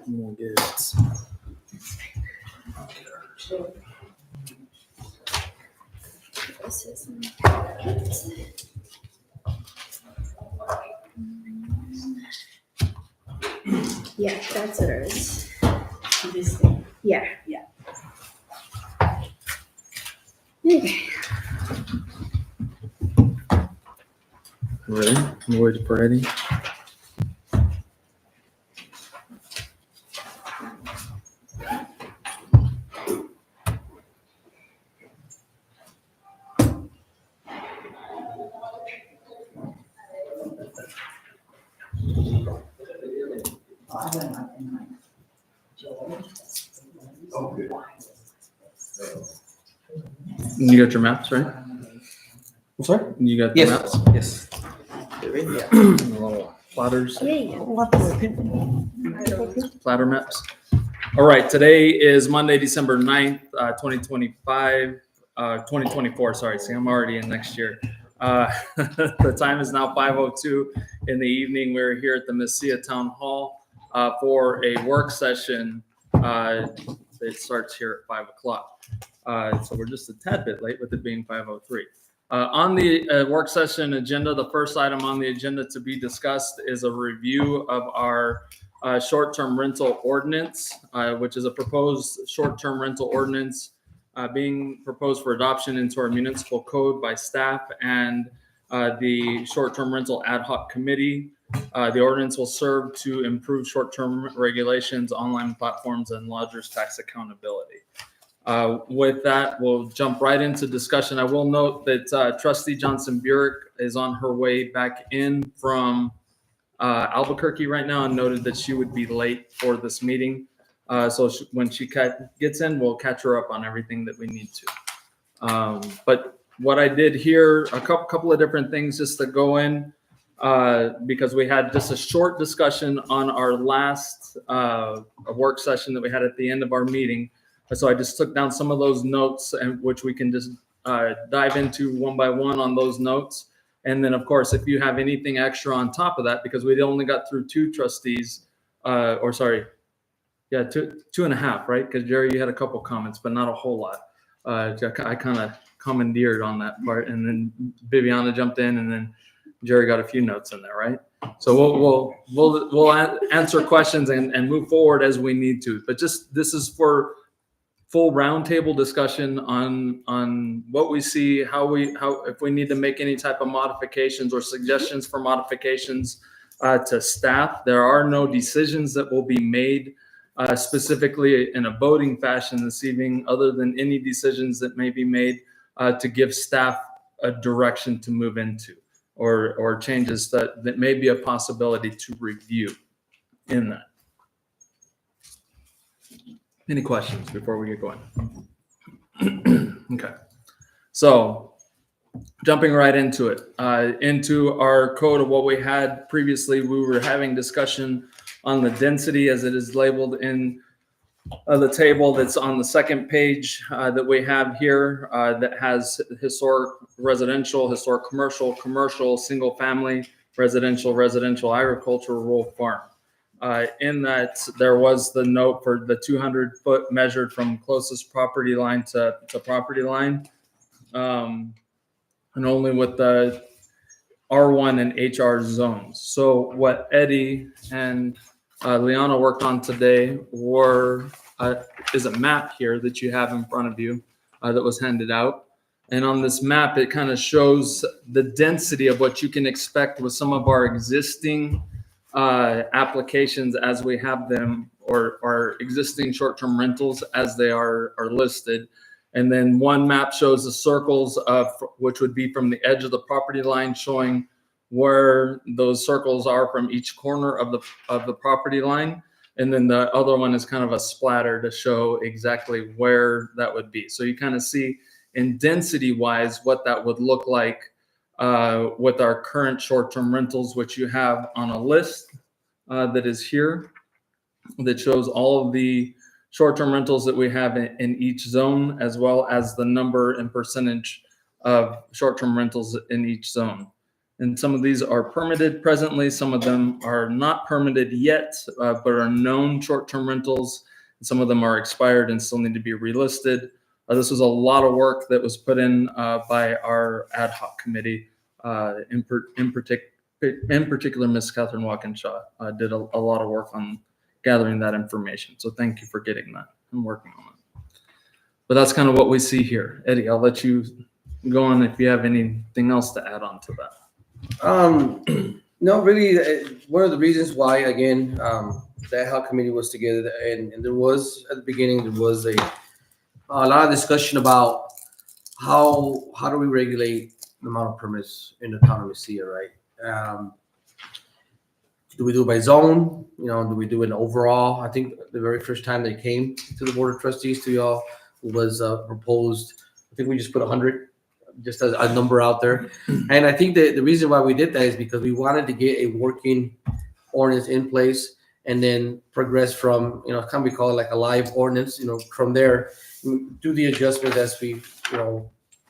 We'll get This is my packet. Yeah, that's yours. Yeah. Yeah. Okay. ready. Lloyd's ready. You got your maps, right? I'm sorry? You got the maps? Yes. Little platters, Yeah. platter maps. All right, today is Monday, December 9th, 2025, 2024, sorry, see, I'm already in next year. The time is now 5:02 in the evening. We're here at the Mesilla Town Hall for a work session. It starts here at 5 o'clock. So we're just a tad bit late with it being 5:03. On the work session agenda, the first item on the agenda to be discussed is a review of our short-term rental ordinance, which is a proposed short-term rental ordinance being proposed for adoption into our municipal code by staff and the short-term rental ad hoc committee. The ordinance will serve to improve short-term regulations, online platforms, and lodgers tax accountability. With that, we'll jump right into discussion. I will note that Trustee Johnson Burek is on her way back in from Albuquerque right now and noted that she would be late for this meeting. So when she gets in, we'll catch her up on everything that we need to. But what I did here, a couple of different things just to go in, because we had just a short discussion on our last work session that we had at the end of our meeting. So I just took down some of those notes, and which we can just dive into one by one on those notes. And then, of course, if you have anything extra on top of that, because we only got through two trustees, two and a half, right? Because Jerry, you had a couple comments, but not a whole lot. I kind of commandeered on that part, and then Viviana jumped in, and then Jerry got a few notes in there, right? So we'll answer questions and move forward as we need to. But just this is for full roundtable discussion on what we see, how if we need to make any type of modifications or suggestions for modifications to staff. There are no decisions that will be made specifically in a voting fashion this evening, other than any decisions that may be made to give staff a direction to move into, or changes that may be a possibility to review in that. Any questions before we get going? Okay, so jumping right into it, into our code of what we had previously, we were having discussion on the density as it is labeled in the table that's on the second page that we have here, that has historic residential, historic commercial, single family, residential, agricultural, rural farm. In that, there was the note for the 200-foot measured from closest property line to property line, and only with the R1 and HR zones. So what Eddie and Liana worked on today is a map here that you have in front of you that was handed out. And on this map, it kind of shows the density of what you can expect with some of our existing applications as we have them, or our existing short-term rentals as they are listed. And then one map shows the circles of which would be from the edge of the property line, showing where those circles are from each corner of the property line. And then the other one is kind of a splatter to show exactly where that would be. So you kind of see in density wise what that would look like with our current short-term rentals, which you have on a list that is here that shows all of the short-term rentals that we have in each zone, as well as the number and percentage of short-term rentals in each zone. And some of these are permitted presently. Some of them are not permitted yet, but are known short-term rentals. And some of them are expired and still need to be relisted. This was a lot of work that was put in by our ad hoc committee. In particular, Ms. Catherine Walkinshaw did a lot of work on gathering that information. So thank you for getting that and working on it. But that's kind of what we see here. Eddie, I'll let you go on if you have anything else to add on to that. No, really, one of the reasons why, again, the ad hoc committee was together, and there was, at the beginning, there was a lot of discussion about how do we regulate the amount of permits in the town of Mesilla, right? Do we do it by zone? Do we do it overall? I think the very first time they came to the board of trustees to y'all was proposed. I think we just put 100, just as a number out there. And I think the reason why we did that is because we wanted to get a working ordinance in place and then progress from, can we call it like a live ordinance, from there, do the adjustments as we,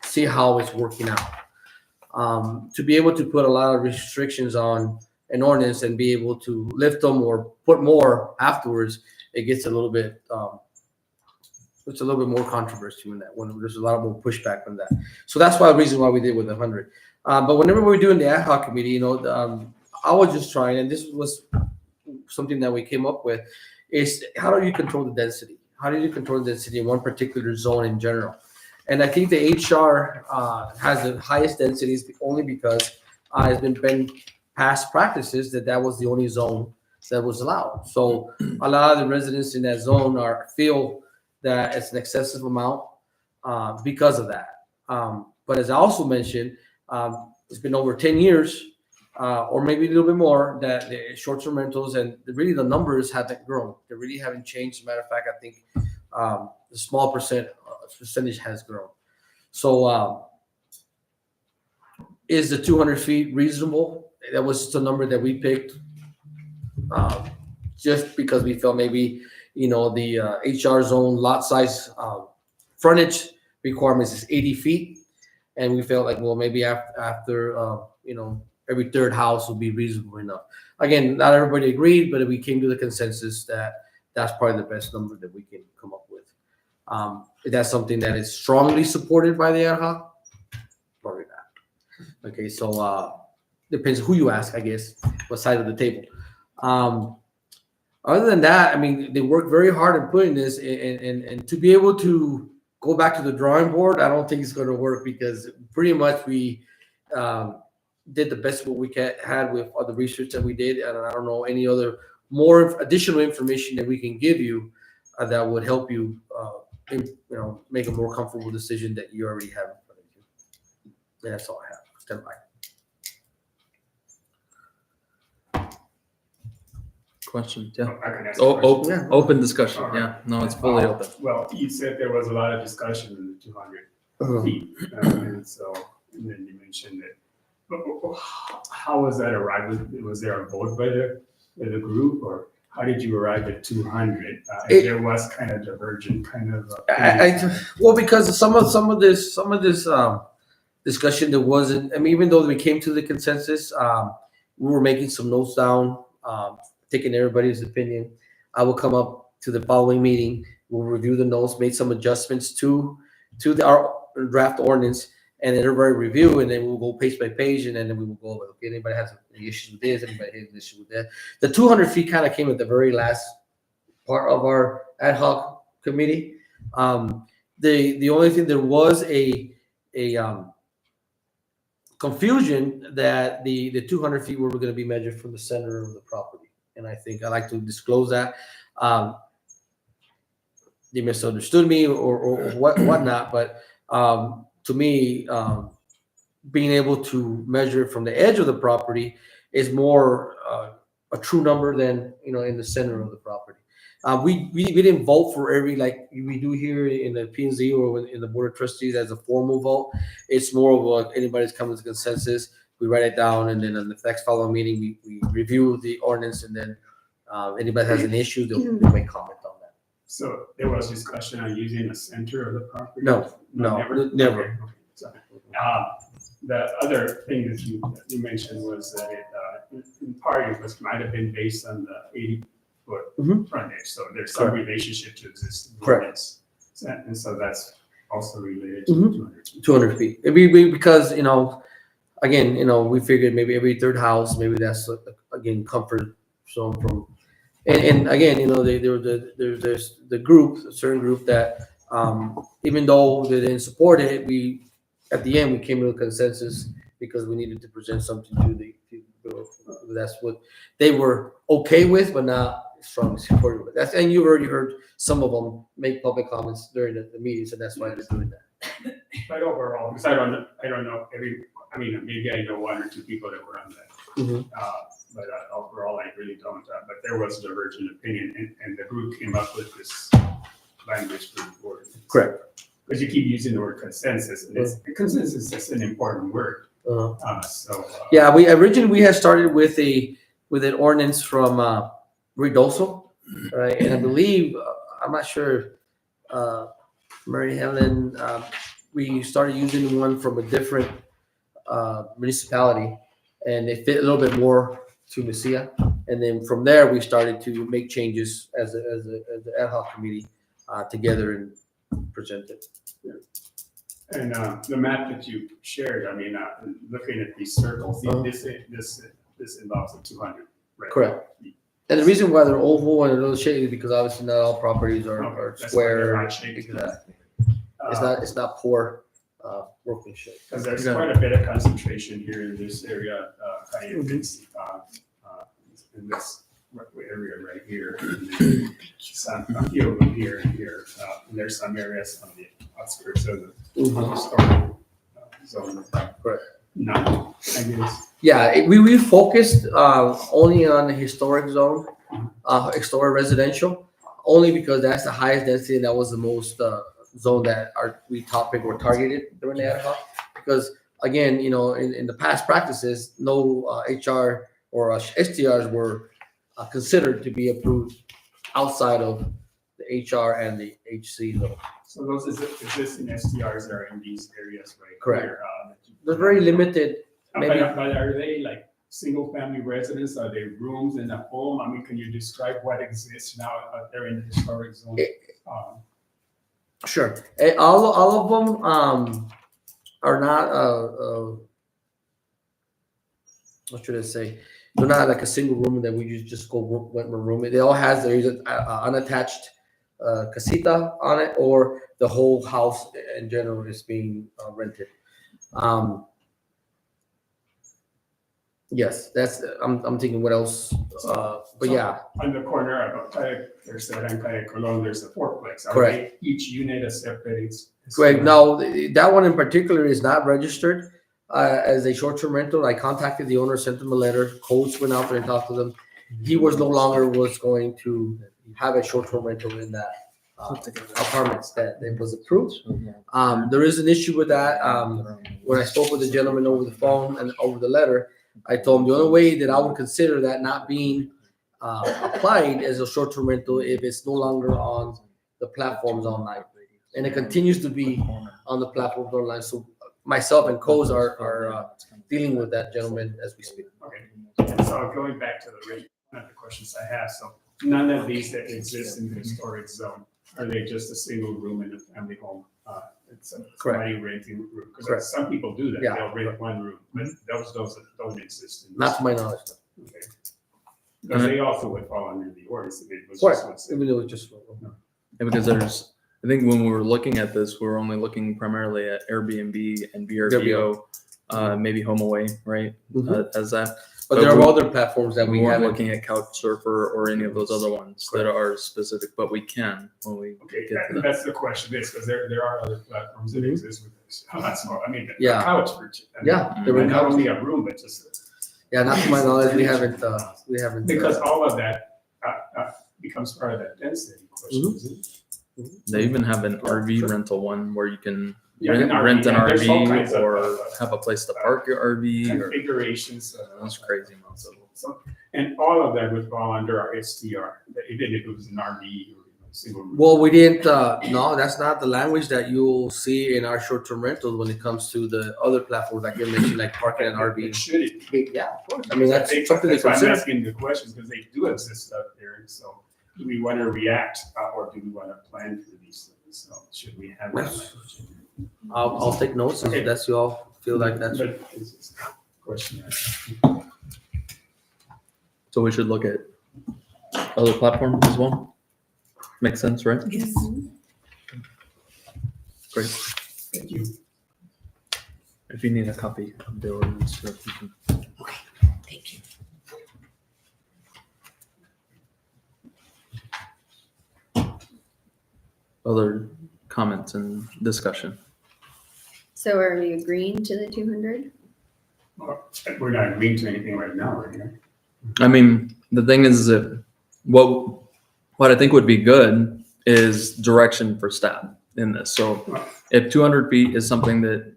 see how it's working out. To be able to put a lot of restrictions on an ordinance and be able to lift them or put more afterwards, it gets a little bit, it's a little bit more controversy in that when there's a lot more pushback on that. So that's the reason why we did with 100. But whenever we're doing the ad hoc committee, I was just trying, and this was something that we came up with, is how do you control the density? How do you control the density in one particular zone in general? And I think the HR has the highest densities only because it's been past practices that was the only zone that was allowed. So a lot of the residents in that zone feel that it's an excessive amount because of that. But as I also mentioned, it's been over 10 years or maybe a little bit more that the short-term rentals and really the numbers haven't grown. They really haven't changed. As a matter of fact, I think the small percentage has grown. So is the 200 feet reasonable? That was just a number that we picked just because we felt maybe, the HR zone lot size frontage requirements is 80 feet. And we felt like, well, maybe after every third house would be reasonable enough. Again, not everybody agreed, but we came to the consensus that that's probably the best number that we can come up with. Is that something that is strongly supported by the ad hoc? Probably not. Okay, so depends who you ask, I guess, what side of the table. Other than that, I mean, they worked very hard in putting this, and to be able to go back to the drawing board, I don't think it's going to work because pretty much we did the best what we had with all the research that we did, and I don't know any other more additional information that we can give you that would help you, make a more comfortable decision that you already have in front of you. And that's all I have. Stand by. Questions? Yeah. I can ask a question. Open discussion. All right. Yeah. No, it's fully open. Well, you said there was a lot of discussion in the 200 feet. And then you mentioned it. How was that arrived? Was there a vote by the group, or how did you arrive at 200? There was kind of divergent kind of. Well, because some of this discussion there wasn't. I mean, even though we came to the consensus, we were making some notes down, taking everybody's opinion. I will come up to the following meeting. We'll review the notes, make some adjustments to our draft ordinance, and then everybody review, and then we'll go page by page, and then we will go over, okay, anybody has any issues with this, anybody has an issue with that. The 200 feet kind of came at the very last part of our ad hoc committee. The only thing, there was a confusion that the 200 feet were going to be measured from the center of the property. And I think I like to disclose that. They misunderstood me or whatnot, but to me, being able to measure it from the edge of the property is more a true number than in the center of the property. We didn't vote for every like we do here in the P&Z or in the board of trustees as a formal vote. It's more of anybody's coming to consensus. We write it down, and then on the next following meeting, we review the ordinance, and then anybody has an issue, they'll make comment on that. So there was discussion on using the center of the property? No, never. Okay. So, the other thing that you mentioned was that in part it might have been based on the 80-foot Mhm. frontage, so there's some Correct. relationship to existing Correct. ordinance. And so that's also related to Mhm. 200 feet. 200 feet. Because again, we figured maybe every third house, maybe that's again comfort zone from, and again, there's the group, a certain group that even though they didn't support it, at the end we came to a consensus because we needed to present something to the that's what they were okay with, but not strongly supportive of. And you already heard some of them make public comments during the meeting, so that's why they're doing that. But overall, because I don't know maybe I know one or two people that were on that. Mhm. But overall, I really don't. But there was divergent opinion, and the group came up with this language for the board. Correct. Because you keep using the word consensus, and consensus is an important word. Yeah, we originally had started with an ordinance from Ruidoso, right? And I believe I'm not sure, Mary Helen. We started using one from a different municipality, and it fit a little bit more to Mesilla. And then from there, we started to make changes as the ad hoc committee together and present it. And the map that you shared, looking at these circles, this involves a 200, right? Correct. And the reason why they're oval and a little shaded is because obviously not all properties are That's why square. they're not shaped. Exactly. It's not poor workmanship. Because there's quite a bit of concentration here in this area, in this area right here. Some few of them here and here. And there's some areas on the outskirts of the historic zone. Correct. No, I guess. Yeah, we focused only on the historic zone, historic residential, only because that's the highest density and that was the most zone that we were targeted during the ad hoc. Because again, in the past practices, no HR or STRs were considered to be approved outside of the HR and the HC zone. So those existing STRs that are in these areas right Correct. here. They're very limited. Maybe. But are they like single-family residents? Are they rooms in a home? Can you describe what exists now out there in the historic zone? Sure. All of them are not what should I say? They're not like a single room that we just go rent a room. They all has there's an unattached casita on it, or the whole house in general is being rented. Yes, that's. I'm thinking what else. But yeah, On the corner of there's a Colon, there's a fourplex. Are Correct. they each unit a separate? Greg. No, that one in particular is not registered as a short-term rental. I contacted the owner, sent him a letter. Codes went out there and talked to them. He was no longer going to have a short-term rental in that apartments that it was approved. There is an issue with that. When I spoke with the gentleman over the phone and over the letter, I told him the only way that I would consider that not being applied as a short-term rental if it's no longer on the platforms online, and it continues to be on the platforms online. So myself and Coz are dealing with that gentleman as we speak. Okay. So going back to the questions I have, so none of these that exist in the historic zone, are they just a single room in a family home? It's somebody renting a room, because some people do that. Yeah. They'll rent one room, but those don't exist. In Not to my knowledge. Okay. Because they also would fall under the ordinance. If it was Correct. just what's- Even though it's just Yeah, because I think when we were looking at this, we were only looking primarily at Airbnb and VRBO, maybe HomeAway, right? Mhm. As that. But there are other platforms that We we weren't haven't. looking at Couchsurfer or any of those other ones that are specific, but we can when we Okay, get to that. that's the question, is because there are other platforms that exist with this. Oh, that's all, I mean, the Yeah. couch for, I mean, Yeah, there were and not couches. only a room, but just. Yeah, not to my knowledge, we haven't. Because all of that becomes part of that density question, Mhm. isn't it? They even have an Sure. RV rental one where you can Yeah, rent an yeah, there's all RV kinds of, or have a place to park your RV. Or, configurations. that's crazy amounts of. So, and all of that would fall under our STR, even if it was an RV or a single. room. Well, we didn't. No, that's not the language that you'll see in our short-term rentals when it comes to the other platforms like you mentioned, like parking and It RV. should it? Yeah, of course. I mean, that's That's something to why I'm consider. asking the questions, because they do exist out there, and so do we want to react, or do we want to plan for these things? So should we have that Yes. language? I'll take notes if that's you all feel like that's. But it's just a question. So we should look at other platforms as well. Makes sense, right? Yes. Great. Thank you. If you need a copy of the ordinance, you can. Thank you. Other comments and discussion. So are we agreeing to the 200? We're not agreeing to anything right now, right? I mean, the thing is that what I think would be good is direction for staff in this. So if 200 feet is something that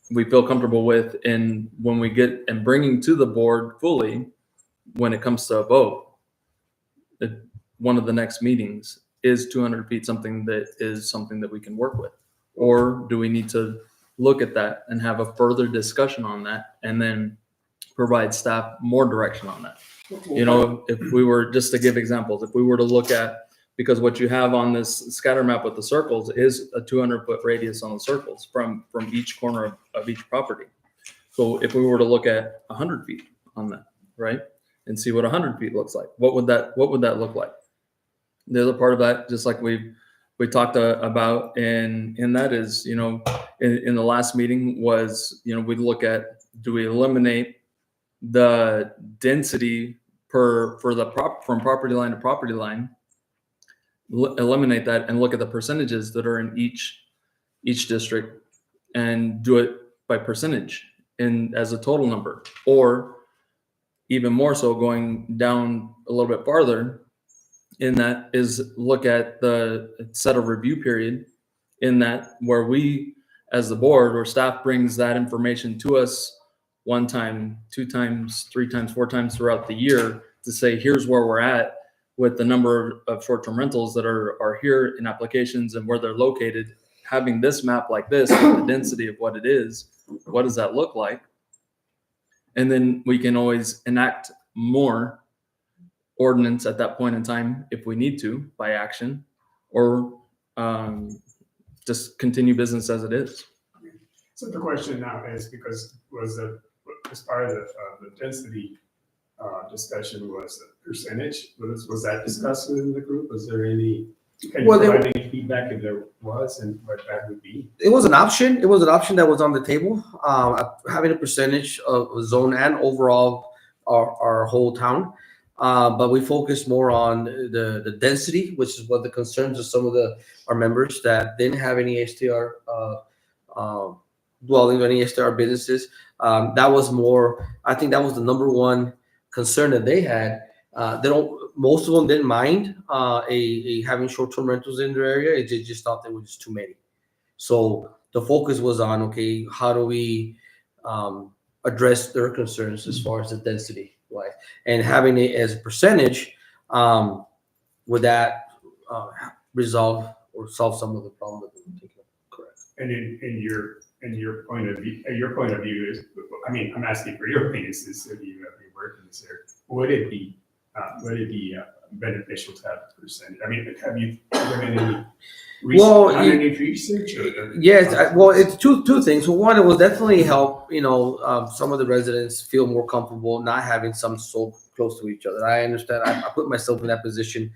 we feel comfortable with, and when we get and bringing to the board fully, when it comes to a vote, one of the next meetings, is 200 feet something that we can work with? Or do we need to look at that and have a further discussion on that and then provide staff more direction on that? You know, if we were, just to give examples, if we were to look at, because what you have on this scatter map with the circles is a 200-foot radius on the circles from each corner of each property. So if we were to look at 100 feet on that, right, and see what 100 feet looks like, what would that look like? The other part of that, just like we talked about, and that is, you know, in the last meeting was, you know, we look at, do we eliminate the density from property line to property line, eliminate that and look at the percentages that are in each district and do it by percentage and as a total number, or even more so going down a little bit farther in that is look at the set of review period in that where we as the board or staff brings that information to us 1 time, 2 times, 3 times, 4 times throughout the year to say, here's where we're at with the number of short-term rentals that are here in applications and where they're located, having this map like this with the density of what it is, what does that look like? And then we can always enact more ordinance at that point in time if we need to by action, or just continue business as it is. So the question now is, because as part of the density discussion was the percentage, was that discussed within the group? Was there any, can you provide any feedback if there was, and what that would be? It was an option. It was an option that was on the table. Having a percentage of zone and overall our whole town. But we focused more on the density, which is what the concerns of some of our members that didn't have any STR dwelling, any STR businesses. That was more, I think that was the number one concern that they had. Most of them didn't mind having short-term rentals in their area. They just thought there were just too many. So the focus was on, okay, how do we address their concerns as far as the density? Right. And having it as a percentage, would that resolve or solve some of the problem that we're taking? Correct. And in your point of view is, I mean, I'm asking for your opinion since you work in this area. Would it be beneficial to have a percentage? I mean, have you done any research? Yes. Well, it's two things. Well, one, it will definitely help, some of the residents feel more comfortable not having some so close to each other. I understand. I put myself in that position,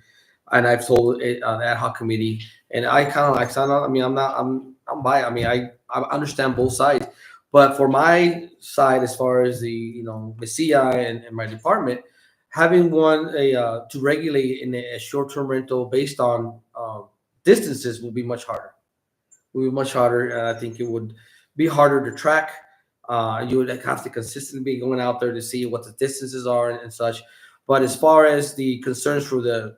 and I've told the ad hoc committee, and I kind of like, I'm by. I mean, I understand both sides, But for my side, as far as the CI and my department, having one to regulate in a short-term rental based on distances will be much harder. Will be much harder, and I think it would be harder to track. You would have to consistently be going out there to see what the distances are and such. But as far as the concerns for the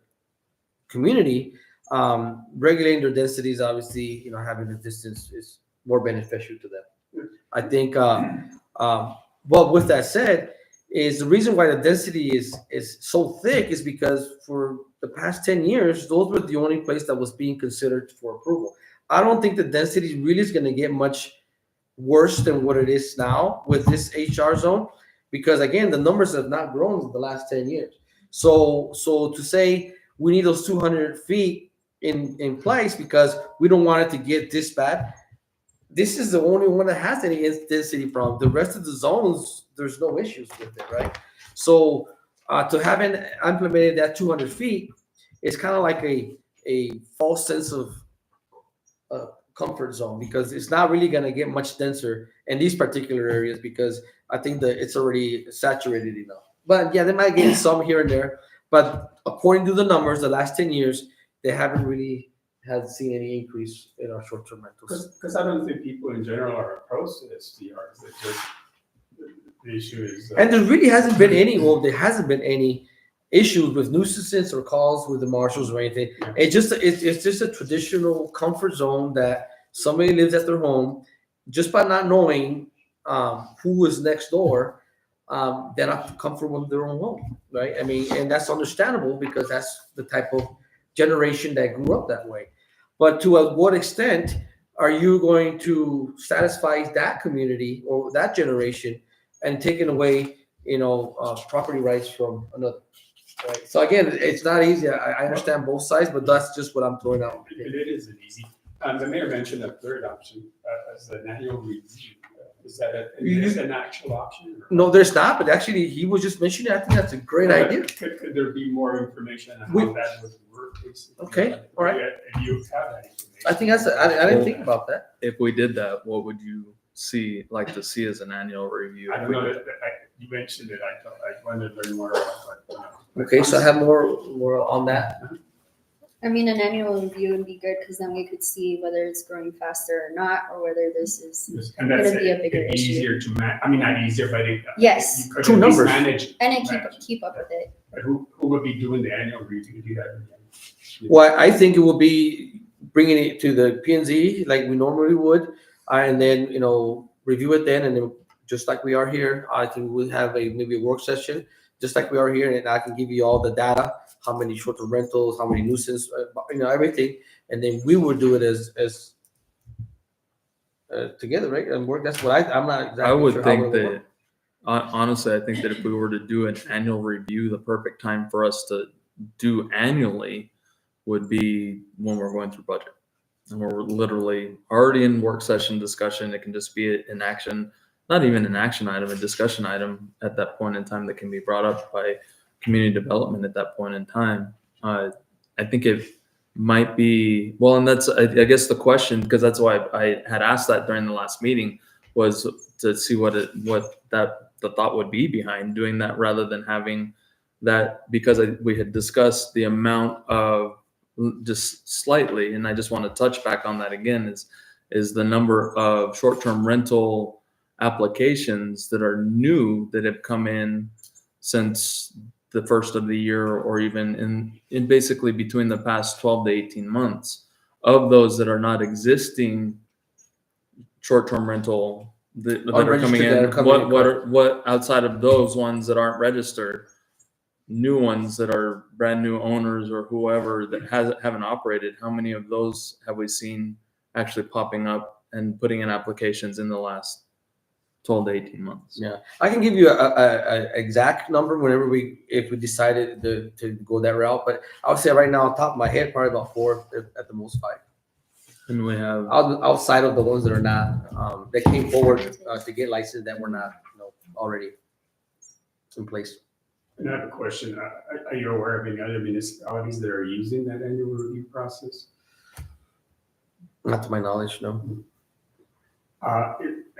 community, regulating their densities, obviously, having the distance is more beneficial to them. I think. Well, with that said, is the reason why the density is so thick is because for the past 10 years, those were the only place that was being considered for approval. I don't think the density really is going to get much worse than what it is now with this HR zone, because again, the numbers have not grown in the last 10 years. So to say we need those 200 feet in place because we don't want it to get this bad, this is the only one that has any density problem. The rest of the zones, there's no issues with it, right? So to have implemented that 200 feet, it's kind of like a false sense of comfort zone, because it's not really going to get much denser in these particular areas, because I think that it's already saturated enough. But yeah, they might get some here and there. But according to the numbers, the last 10 years, they haven't really seen any increase in our short-term rentals. Because I don't think people in general are opposed to STRs. It's just the issue is. And there really hasn't been any. Well, there hasn't been any issues with nuisances or calls with the marshals or anything. Yeah. It's just a traditional comfort zone that somebody lives at their home, just by not knowing who is next door, they're not comfortable with their own home, right? I mean, and that's understandable because that's the type of generation that grew up that way. But to what extent are you going to satisfy that community or that generation and taking away, property rights from another? Right. So again, it's not easy. I understand both sides, but that's just what I'm throwing out. It isn't easy. The mayor mentioned a third option as an annual review. Is that an actual option? Or? No, there's not. But actually, he was just mentioning it. I think that's a great idea. Could there be more information on how that would work? Basically? Okay, all right. And you have that information. I think I didn't think about that. If we did that, what would you like to see as an annual review? I don't know. You mentioned it. I wanted to learn more about it. Okay, so I have more on that. I mean, an annual review would be good because then we could see whether it's growing faster or not, or whether this is And that's gonna be a bigger it'd be issue. easier to manage. I mean, not easier, but Yes. you could Two at least numbers. manage. and then manage. keep up with it. But who would be doing the annual review to do that? Well, I think it will be bringing it to the P&Z like we normally would, and then review it then, and then just like we are here, I think we'll have maybe a work session just like we are here, and I can give you all the data, how many short-term rentals, how many nuisance, everything, and then we will do it as together, right? And work. That's what I'm not exactly. I would sure how think it will that, work. honestly, I think that if we were to do an annual review, the perfect time for us to do annually would be when we're going through budget. And we're literally already in work session discussion. It can just be an action, not even an action item, a discussion item at that point in time that can be brought up by community development at that point in time. I think it might be, well, and that's, I guess the question, because that's why I had asked that during the last meeting, was to see what the thought would be behind doing that rather than having that, because we had discussed the amount of, just slightly, and I just want to touch back on that again, is the number of short-term rental applications that are new that have come in since the first of the year, or even in basically between the past 12 to 18 months. Of those that are not existing short-term rental that are coming in, what outside of those ones that aren't registered, new ones that are brand new owners or whoever that haven't operated, how many of those have we seen actually popping up and putting in applications in the last 12 to 18 months? Yeah, I can give you a exact number if we decided to go that route, but I would say right now, on top of my head, probably about 4, at the most 5. And we have Outside of the ones that are not, that came forward to get licensed that were not, already in place. And I have a question. Are you aware of any other municipalities that are using that annual review process? Not to my knowledge, no.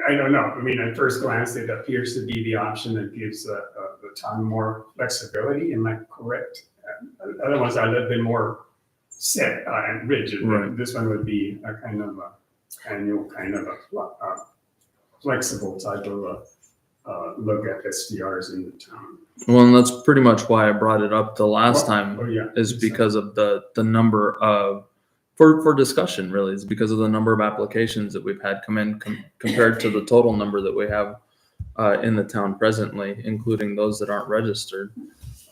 I don't know. I mean, at first glance, it appears to be the option that gives the town more flexibility. Am I correct? Other ones are a little bit more set and rigid. Right. This one would be a kind of a annual kind of a flexible type of look at SDRs in the town. Well, and that's pretty much why I brought it up the last time. Oh, yeah. Is because of the number of for discussion, really, is because of the number of applications that we've had come in compared to the total number that we have in the town presently, including those that aren't registered.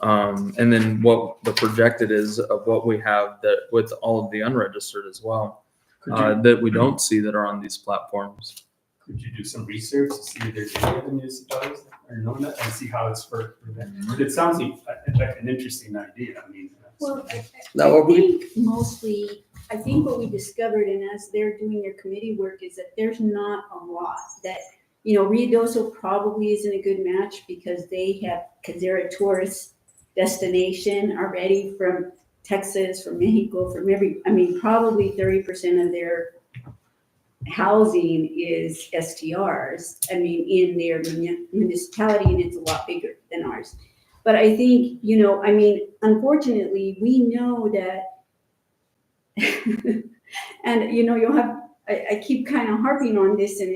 And then what the projected is of what we have that with all of the unregistered as well, that we don't see that are on these platforms. Could you do some research to see if there's any other municipalities that are known that and see how it's for them? It sounds like an interesting idea. I mean, Well, Now, I are we- think mostly, I think what we discovered, and as they're doing their committee work, is that there's not a lot that, Ruidoso probably isn't a good match because they're a tourist destination already from Texas, from Mexico, probably 30% of their housing is STRs. In their municipality, and it's a lot bigger than ours. But I think, unfortunately, we know that, and, you'll have, I keep kind of harping on this, and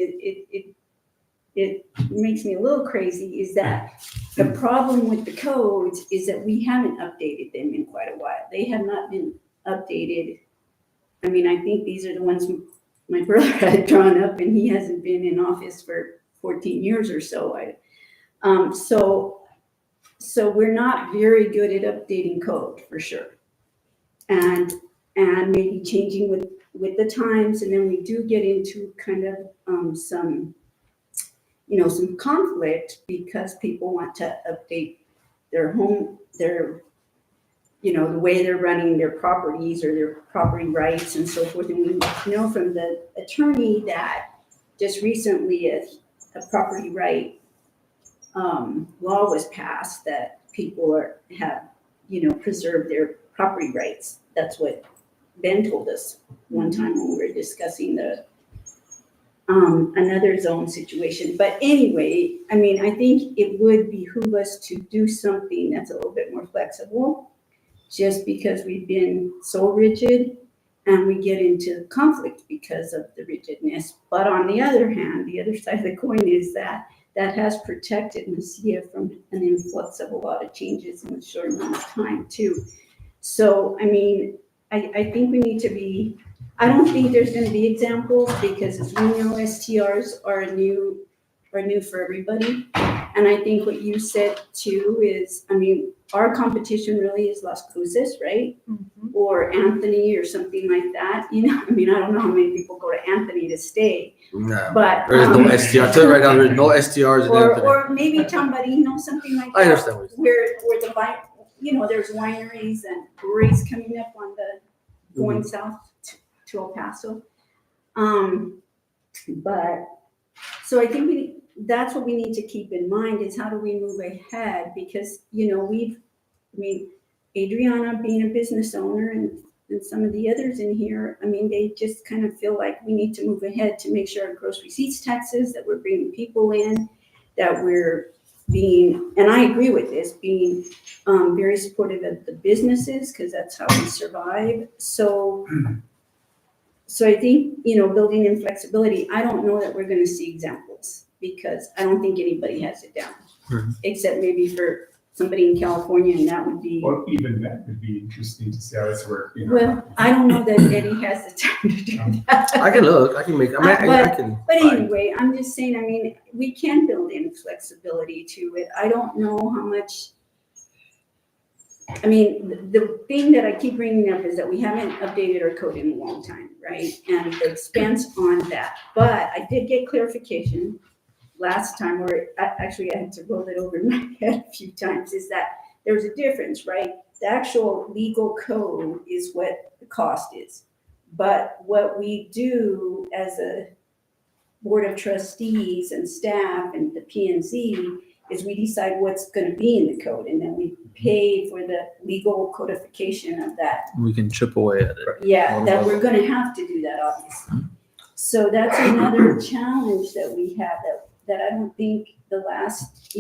it makes me a little crazy, is that the problem with the codes is that we haven't updated them in quite a while. They have not been updated. I think these are the ones my brother had drawn up, and he hasn't been in office for 14 years or so. So we're not very good at updating code, for sure. And maybe changing with the times, and then we do get into kind of some conflict because people want to update their home, the way they're running their properties or their property rights and so forth. And we know from the attorney that just recently a property right law was passed that people have preserved their property rights. That's what Ben told us one time when we were discussing the another zone situation. But anyway, I think it would behoove us to do something that's a little bit more flexible, just because we've been so rigid and we get into conflict because of the rigidness. But on the other hand, the other side of the coin is that has protected Mesilla from an influx of a lot of changes in a short amount of time too. So, I think we need to be, I don't think there's going to be examples because, as we know, STRs are new for everybody. And I think what you said too is, our competition really is Las Cruces, right? Mm-hmm. Or Anthony or something like that. I don't know how many people go to Anthony to stay, No, but there is no STR. I'll tell you right now, there is no STRs in Anthony. or maybe Tambarino, something like that. I understand what you're Where the there's wineries and breweries coming up on the going south to El Paso. But so I think that's what we need to keep in mind is how do we move ahead, because Adriana being a business owner and some of the others in here, they just kind of feel like we need to move ahead to make sure our gross receipts taxes, that we're bringing people in, that we're being, and I agree with this, being very supportive of the businesses because that's how we survive. So I think, building in flexibility, I don't know that we're going to see examples because I don't think anybody has it down, except maybe for somebody in California, and that would be. Well, even that would be interesting to see how it's worked. Well, I don't know that Eddie has the time to do that. I can look. I can make. I can. But anyway, I'm just saying. We can build in flexibility to it. I don't know how much. The thing that I keep bringing up is that we haven't updated our code in a long time, right? And the expense on that. But I did get clarification last time, where actually I had to roll it over in my head a few times, is that there's a difference, right? The actual legal code is what the cost is. But what we do as a board of trustees and staff and the P&Z is we decide what's going to be in the code, and then we pay for the legal codification of that. We can chip away at it. Yeah, that we're going to have to do that, obviously. So that's another challenge that we have that I don't think the last,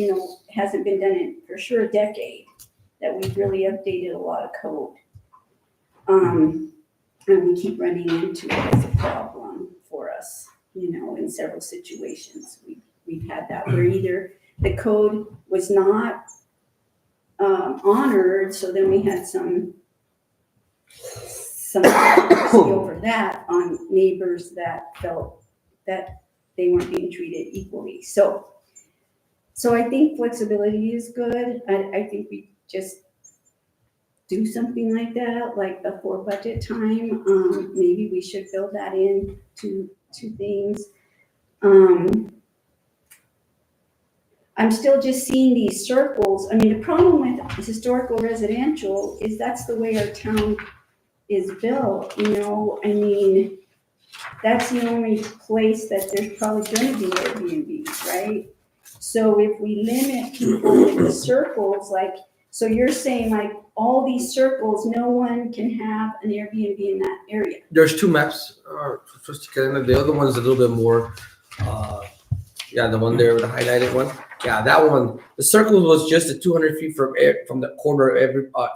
hasn't been done in for sure a decade, that we've really updated a lot of code. And we keep running into it as a problem for us, in several situations. We've had that where either the code was not honored, so then we had some controversy over that on neighbors that felt that they weren't being treated equally. So I think flexibility is good. I think we just do something like that, like before budget time. Maybe we should build that in to things. I'm still just seeing these circles. I mean, the problem with historical residential is that's the way our town is built, I mean, that's the only place that there's probably gonna be Airbnbs, right? So if we limit people with the circles, so you're saying all these circles, no one can have an Airbnb in that area? There's two maps, the other one's a little bit more, the one there with the highlighted one. Yeah, that one, the circle was just the 200 feet from the corner of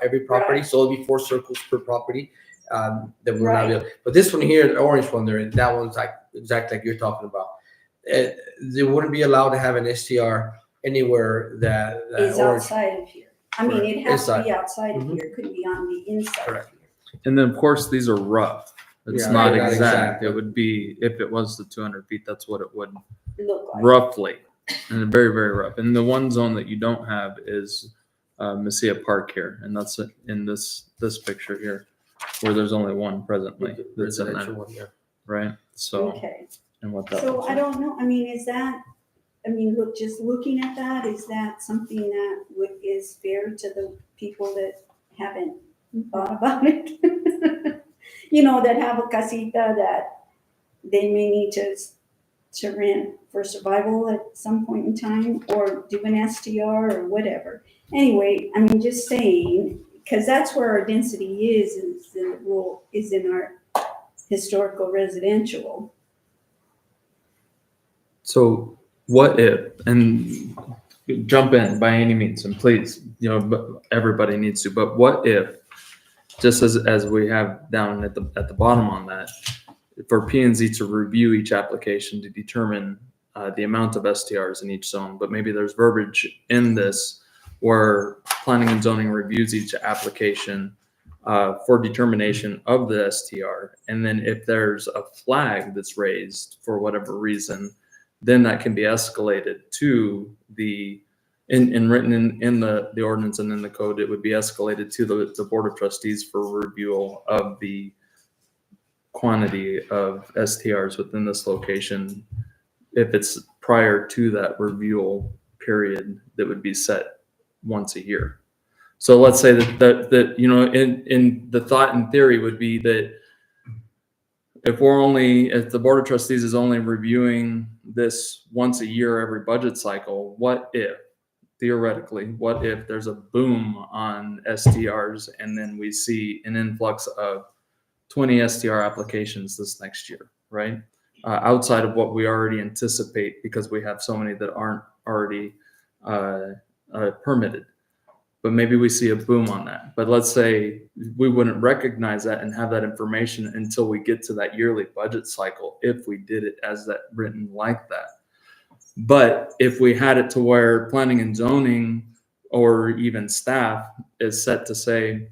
every property, so it'll be 4 circles per property. That will not be able, but this one here, the orange one there, that one's exactly like you're talking about. They wouldn't be allowed to have an STR anywhere that Is orange. outside of here. I mean, it has to be outside of Mhm. here, it couldn't be on the inside. Correct. And then of course these are rough. It's Yeah, not not exact. exact. It would be, if it was the 200 feet, that's what it would Look like. roughly, and very, very rough. And the one zone that you don't have is Mesilla Park here, and that's in this picture here, where there's only one presently that's in Residential there, one, yeah. right? So, Okay. and what that So looks I like. don't know, just looking at that, is that something that is fair to the people that haven't thought about it? That have a casita that they may need to rent for survival at some point in time, or do an STR or whatever. Anyway, just saying, because that's where our density is in our historical residential. So what if, and jump in by any means, and please, but everybody needs to, but what if, just as we have down at the bottom on that, for P&Z to review each application to determine the amount of STRs in each zone, but maybe there's verbiage in this where planning and zoning reviews each application for determination of the STR. And then if there's a flag that's raised for whatever reason, then that can be escalated to and written in the ordinance and in the code, it would be escalated to the Board of Trustees for review of the quantity of STRs within this location, if it's prior to that review period that would be set once a year. So let's say that in the thought and theory would be that if the Board of Trustees is only reviewing this once a year every budget cycle, what if there's a boom on STRs and then we see an influx of 20 STR applications this next year, right? Outside of what we already anticipate, because we have so many that aren't already permitted. But maybe we see a boom on that. But let's say we wouldn't recognize that and have that information until we get to that yearly budget cycle, if we did it as that written like that. But if we had it to where planning and zoning or even staff is set to say,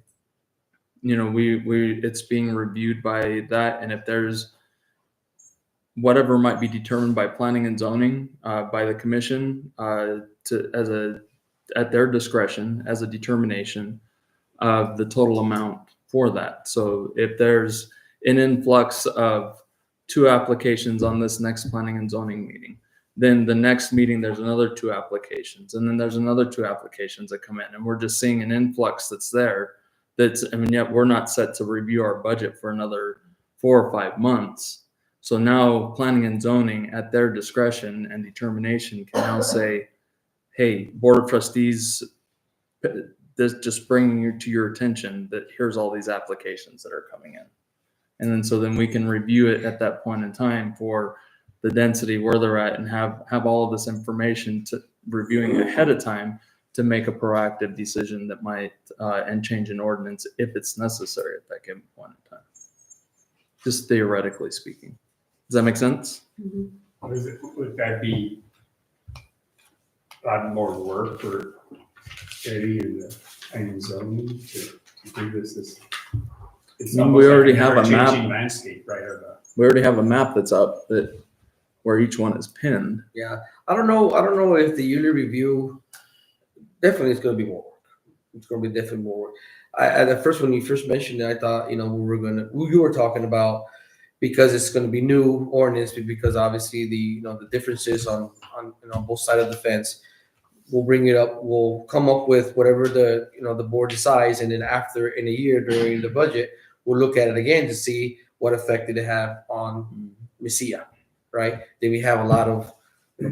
it's being reviewed by that, and if there's whatever might be determined by planning and zoning by the commission at their discretion as a determination of the total amount for that. So if there's an influx of 2 applications on this next planning and zoning meeting, then the next meeting there's another 2 applications, and then there's another 2 applications that come in, and we're just seeing an influx that's there. Yet we're not set to review our budget for another 4 or 5 months. So now planning and zoning at their discretion and determination can now say, hey, Board of Trustees, this just bringing you to your attention that here's all these applications that are coming in. And then so then we can review it at that point in time for the density, where they're at, and have all of this information to reviewing ahead of time to make a proactive decision that might and change an ordinance if it's necessary at that given point in time. Just theoretically speaking. Does that make sense? Mhm. Would that be a lot more work for Eddie and the planning zoning to do this? It's We almost already like have a map. ever-changing landscape, right? We already have a map that's up that where each one is pinned. Yeah, I don't know if the yearly review, definitely it's gonna be more work. It's gonna be definitely more work. At the first, when you first mentioned it, I thought, you were talking about, because it's gonna be new ordinance, because obviously the differences on both sides of the fence. We'll bring it up, we'll come up with whatever the board decides, and then after, in a year during the budget, we'll look at it again to see what effect did it have on Mesilla, right? Did we have a lot of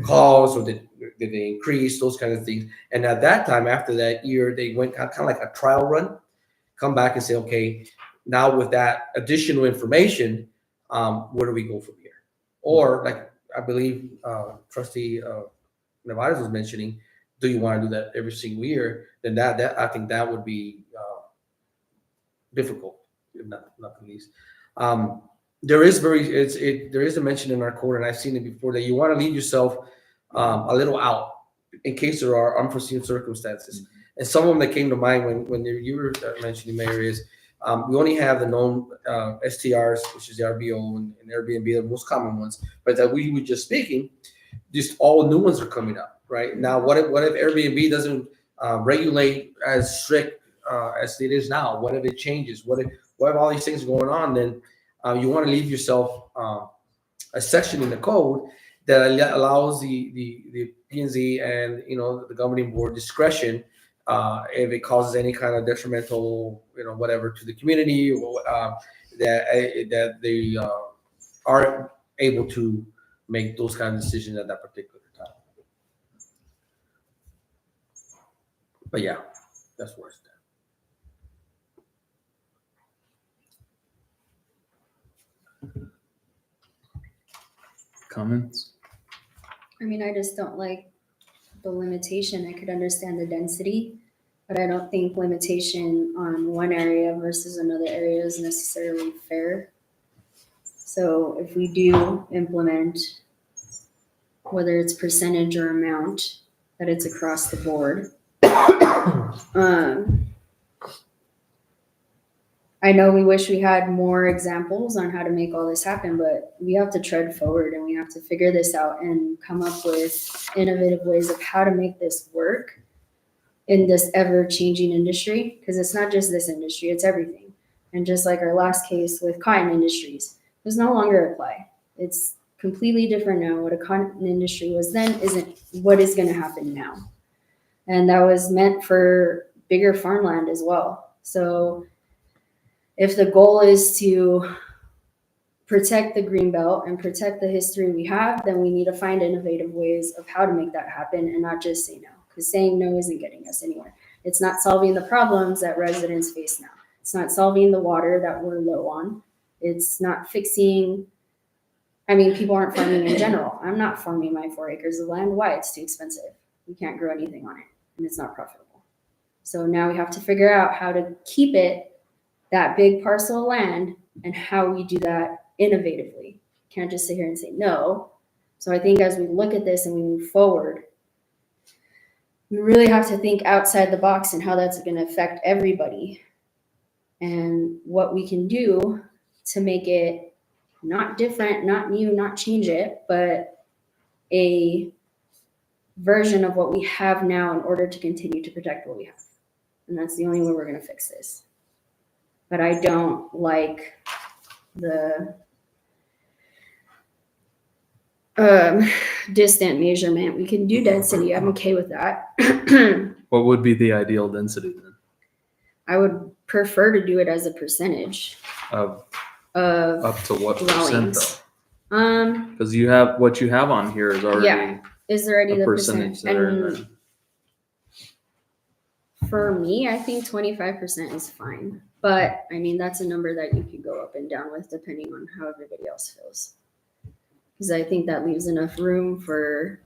calls, or did they increase, those kind of things? And at that time, after that year, they went kind of like a trial run, come back and say, okay, now with that additional information, where do we go from here? Or like I believe Trustee Nevares was mentioning, do you want to do that every single year? Then that I think that would be difficult, if not the least. There is a mention in our code, and I've seen it before, that you want to leave yourself a little out in case there are unforeseen circumstances. Mm-hmm. And some of them that came to mind when you were mentioning, Mayor, is we only have the known STRs, which is the RBO and Airbnb, the most common ones. But that we were just speaking, just all new ones are coming up, right? Now, what if Airbnb doesn't regulate as strict as it is now? What if it changes? What if all these things going on? Then you want to leave yourself a section in the code that allows the P&Z and the governing board discretion if it causes any kind of detrimental whatever to the community, or that they are able to make those kind of decisions at that particular time. But yeah, that's where it's at. Comments? I mean, I just don't like the limitation. I could understand the density, but I don't think limitation on one area versus another area is necessarily fair. So if we do implement, whether it's percentage or amount, that it's across the board. I know we wish we had more examples on how to make all this happen, but we have to tread forward and we have to figure this out and come up with innovative ways of how to make this work in this ever-changing industry, because it's not just this industry, it's everything. And just like our last case with cotton industries, does no longer apply. It's completely different now. What a cotton industry was then isn't what is going to happen now. And that was meant for bigger farmland as well. So if the goal is to protect the greenbelt and protect the history we have, then we need to find innovative ways of how to make that happen and not just say no, because saying no isn't getting us anywhere. It's not solving the problems that residents face now. It's not solving the water that we're low on. It's not fixing, people aren't farming in general. I'm not farming my 4 acres of land. Why? It's too expensive. We can't grow anything on it and it's not profitable. So now we have to figure out how to keep it that big parcel of land and how we do that innovatively. Can't just sit here and say no. So I think as we look at this and we move forward, we really have to think outside the box and how that's going to affect everybody and what we can do to make it not different, not new, not change it, but a version of what we have now in order to continue to protect what we have. And that's the only way we're going to fix this. But I don't like the distant measurement. We can do density. I'm okay with that. What would be the ideal density then? I would prefer to do it as a percentage Of of up to what percent dwellings. though? Because you have what you have on here is already Yeah. Is already a the percentage percent. that are in And there. for me, I think 25% is fine. But I mean, that's a number that you could go up and down with depending on how everybody else feels. Because I think that leaves enough room for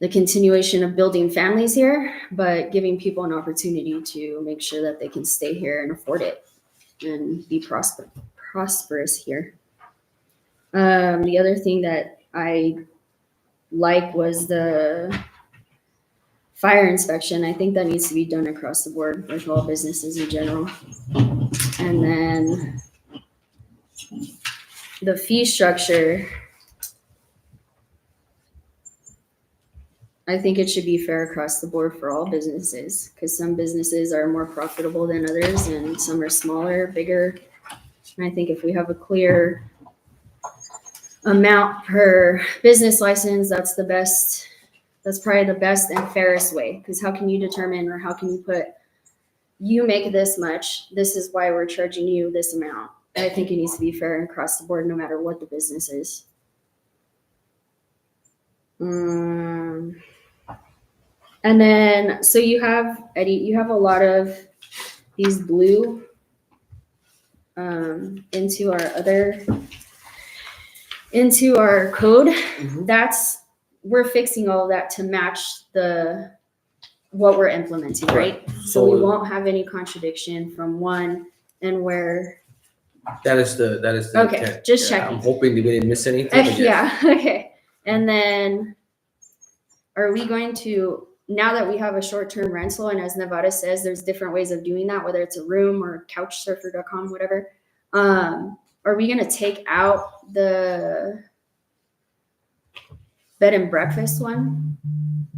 the continuation of building families here, but giving people an opportunity to make sure that they can stay here and afford it and be prosperous here. The other thing that I like was the fire inspection. I think that needs to be done across the board with all businesses in general. And then the fee structure, I think it should be fair across the board for all businesses, because some businesses are more profitable than others and some are smaller, bigger. And I think if we have a clear amount per business license, that's probably the best and fairest way. Because how can you determine, or how can you put, you make this much, this is why we're charging you this amount. I think it needs to be fair across the board, no matter what the business is. And then, so you have, Eddie, you have a lot of these blue into our code. We're fixing all of that to match what we're implementing, right? So we won't have any contradiction from one and where. That is the Okay, intent. just Yeah, checking. I'm hoping we didn't miss anything. but yes. Yeah, okay. And then are we going to, now that we have a short-term rental, and as Nevada says, there's different ways of doing that, whether it's a room or couchsurfer.com, whatever. Are we going to take out the bed and breakfast one?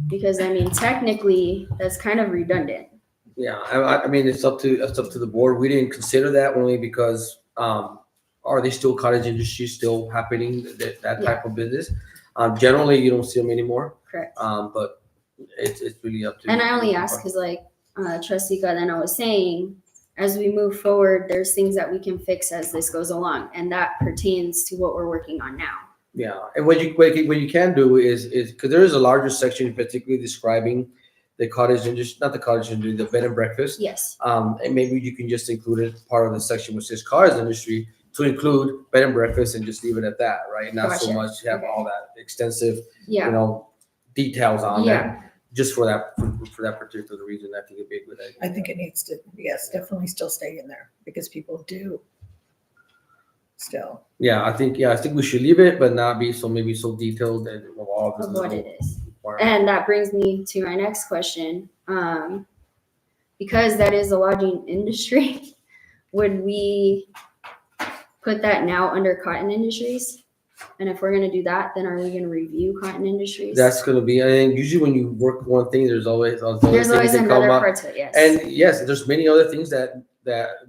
Because I mean, technically, that's kind of redundant. Yeah, I mean, it's up to the board. We didn't consider that only because are they still cottage industry still happening, that type of business? Generally, you don't see them anymore. Correct. But it's really up to. And I only ask because, like Trustee Cadena was saying, as we move forward, there's things that we can fix as this goes along, and that pertains to what we're working on now. Yeah, and what you can do is because there is a larger section particularly describing the cottage industry, not the cottage industry, the bed and breakfast. Yes. And maybe you can just include it part of the section which says cottage industry to include bed and breakfast and just leave it at that, right? Not so much have all that extensive, details on that. Just for that particular reason, I think it'd be a good idea. I think it needs to, yes, definitely still stay in there because people do still. Yeah, I think we should leave it, but not be so detailed and of all Of what it is. requirements. And that brings me to my next question. Because that is the lodging industry, would we put that now under cotton industries? And if we're going to do that, then are we going to review cotton industries? That's going to be, and usually when you work one thing, there's always things that come another up. part to it, yes. And yes, there's many other things that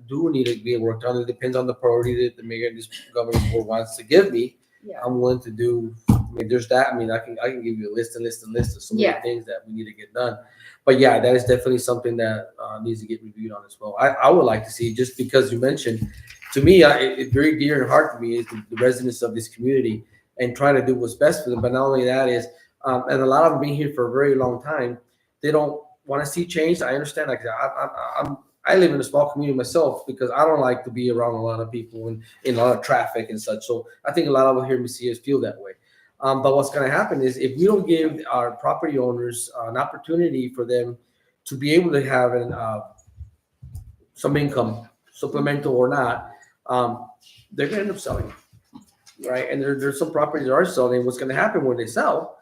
do need to be worked on. It depends on the priority that the mayor and this governing board wants to give me. Yeah. I'm willing to do. I mean, there's that. I mean, I can give you a list of so many things that we need to get done. But yeah, that is definitely something that needs to get reviewed on as well. I would like to see, just because you mentioned, to me, it's very dear and heart to me is the residents of this community and trying to do what's best for them. But not only that is, and a lot of them being here for a very long time, they don't want to see change. I understand. Like I live in a small community myself because I don't like to be around a lot of people and in a lot of traffic and such. So I think a lot of people here in Macias feel that way. But what's going to happen is if we don't give our property owners an opportunity for them to be able to have some income, supplemental or not, they're going to end up selling, right? And there's some properties that are selling. What's going to happen when they sell,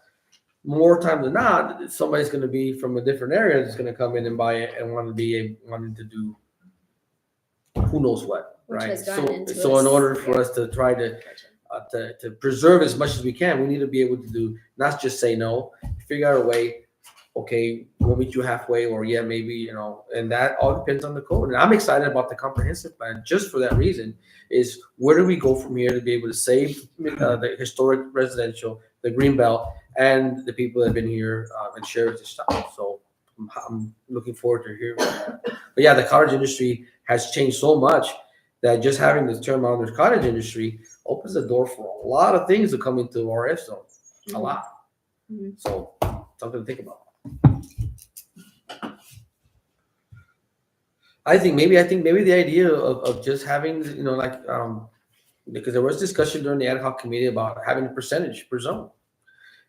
more times than not, somebody's going to be from a different area that's going to come in and buy it and wanting to do who knows what, right? So in order for us to try to preserve as much as we can, we need to be able to do not just say no, figure out a way. Okay, we'll meet you halfway, or maybe, and that all depends on the code. And I'm excited about the comprehensive plan just for that reason. Is where do we go from here to be able to save the historic residential, the green belt, and the people that have been here and share this stuff. So I'm looking forward to hearing that. But yeah, the cottage industry has changed so much that just having this term on the cottage industry opens the door for a lot of things to come into RF zone. A lot. Mm-hmm. So something to think about. I think maybe the idea of just having, like, because there was discussion during the ad hoc committee about having a percentage per zone.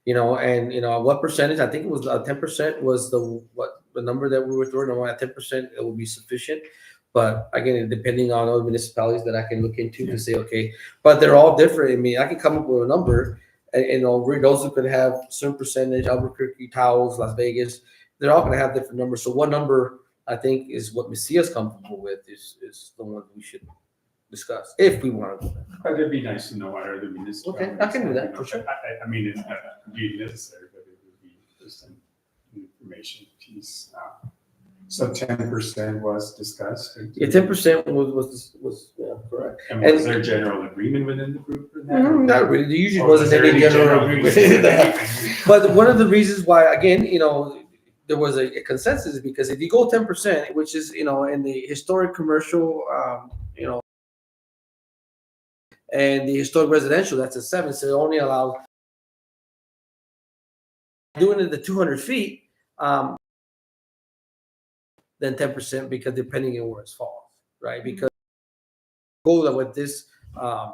And what percentage, I think it was 10% was the number that we were throwing. At 10%, it will be sufficient. But again, depending on other municipalities that I can look into to say, okay, but they're all different. I mean, I can come up with a number, and those who could have certain percentage, Albuquerque, Taos, Las Vegas, they're all going to have different numbers. So one number I think is what Messia's comfortable with is the one we should discuss if we want to go there. But it'd be nice to know what other municipalities. Okay, I can do that, for sure. I mean, it's not really necessary, but it would be just an information piece. So 10% was discussed. Yeah, 10% was correct. And was there general agreement within the group for that? Not really. There usually Or was wasn't there any general agreement. But one of the reasons why, again, there was a consensus is because if you go 10%, which is, in the historic commercial, and the historic residential, that's a 7, so it only allows doing it at 200 feet, then 10%, because depending on where it falls, right? Because go that with this, I'm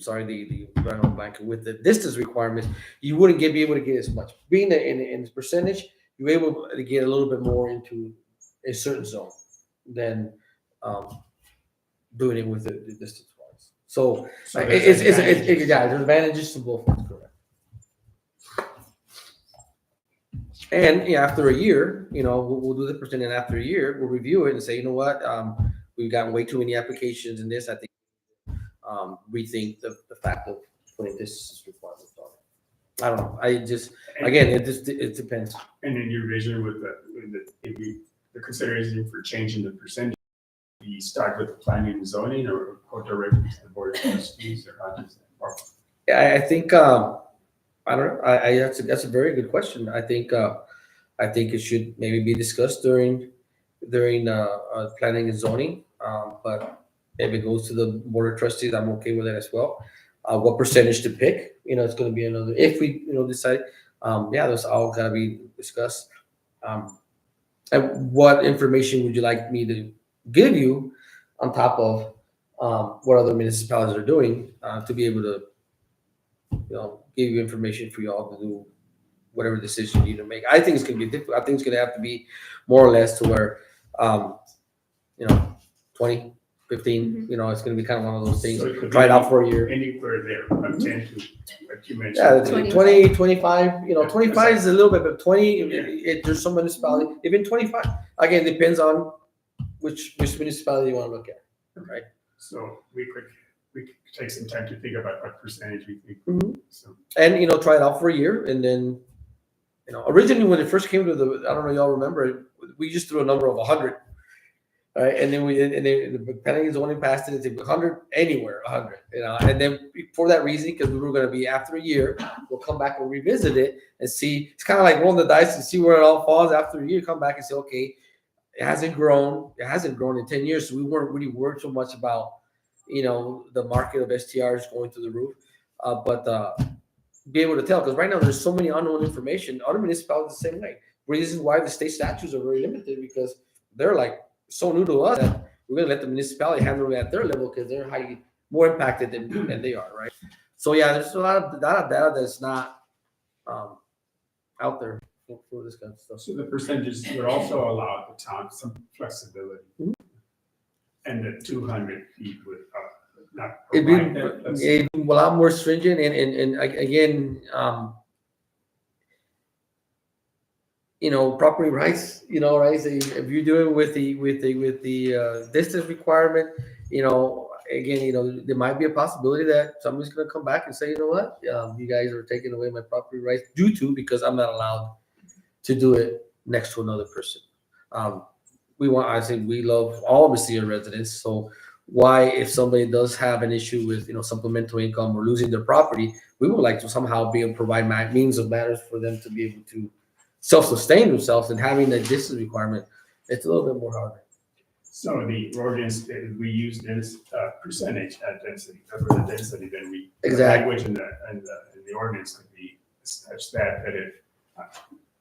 sorry, the rental blanket with the distance requirements, you wouldn't be able to get as much. Being in percentage, you're able to get a little bit more into a certain zone than doing it with the distance wise. So there's advantages to both ones, correct. And after a year, we'll do the percent, and after a year, we'll review it and say, you know what, we've gotten way too many applications in this. I think rethink the fact of putting this requirement on it. I don't know. It depends. And in your vision with the consideration for changing the percentage, do you start with the planning and zoning or go directly to the board of trustees, or how does that work? I think I don't know. That's a very good question. I think it should maybe be discussed during planning and zoning. But if it goes to the board of trustees, I'm okay with that as well. What percentage to pick? It's going to be another. If we decide, those all got to be discussed. And what information would you like me to give you on top of what other municipalities are doing to be able to give you information for y'all to do whatever decision you need to make. I think it's going to be difficult. I think it's going to have to be more or less to where, 20, 15, it's going to be kind of one of those things. So it could Try it be out for a year. Anywhere there, from 10 to, like you mentioned. Yeah, 20. 20, 25, 25 is a little bit, but 20, there's some municipality, even 25. Again, depends on which municipality you want to look at, right? So we could take some time to think about what percentage we think. Mhm. So And, try it out for a year. And then, originally when it first came to I don't know, y'all remember, we just threw a number of 100. Right. And then the planning and zoning passed it, it's 100 anywhere, 100, and then for that reason, because we were going to be after a year, we'll come back and revisit it and see. It's kind of like rolling the dice and see where it all falls after a year, come back and say, okay, it hasn't grown in 10 years. So we weren't really worried so much about, the market of STRs going through the roof, but be able to tell, because right now there's so many unknown information. Other municipalities the same way. Reason why the state statutes are very limited, because they're like so new to us that we're going to let the municipality handle it at their level because they're highly more impacted than they are, right? So there's a lot of data that's not out there for this kind of stuff. So the percentages would also allow the town some flexibility. Mhm. And the 200 feet would not It'd provide that. be a lot more stringent, and again, property rights, right? So if you're doing with the distance requirement, again, there might be a possibility that somebody's going to come back and say, you know what, you guys are taking away my property rights because I'm not allowed to do it next to another person. We love all Mesilla residents. So why, if somebody does have an issue with, supplemental income or losing their property, we would like to somehow be able to provide means of matters for them to be able to self-sustain themselves, and having that distance requirement, it's a little bit more harder. So the ordinance, we use this percentage at density, cover the density, then Exactly. language in the ordinance could be such that if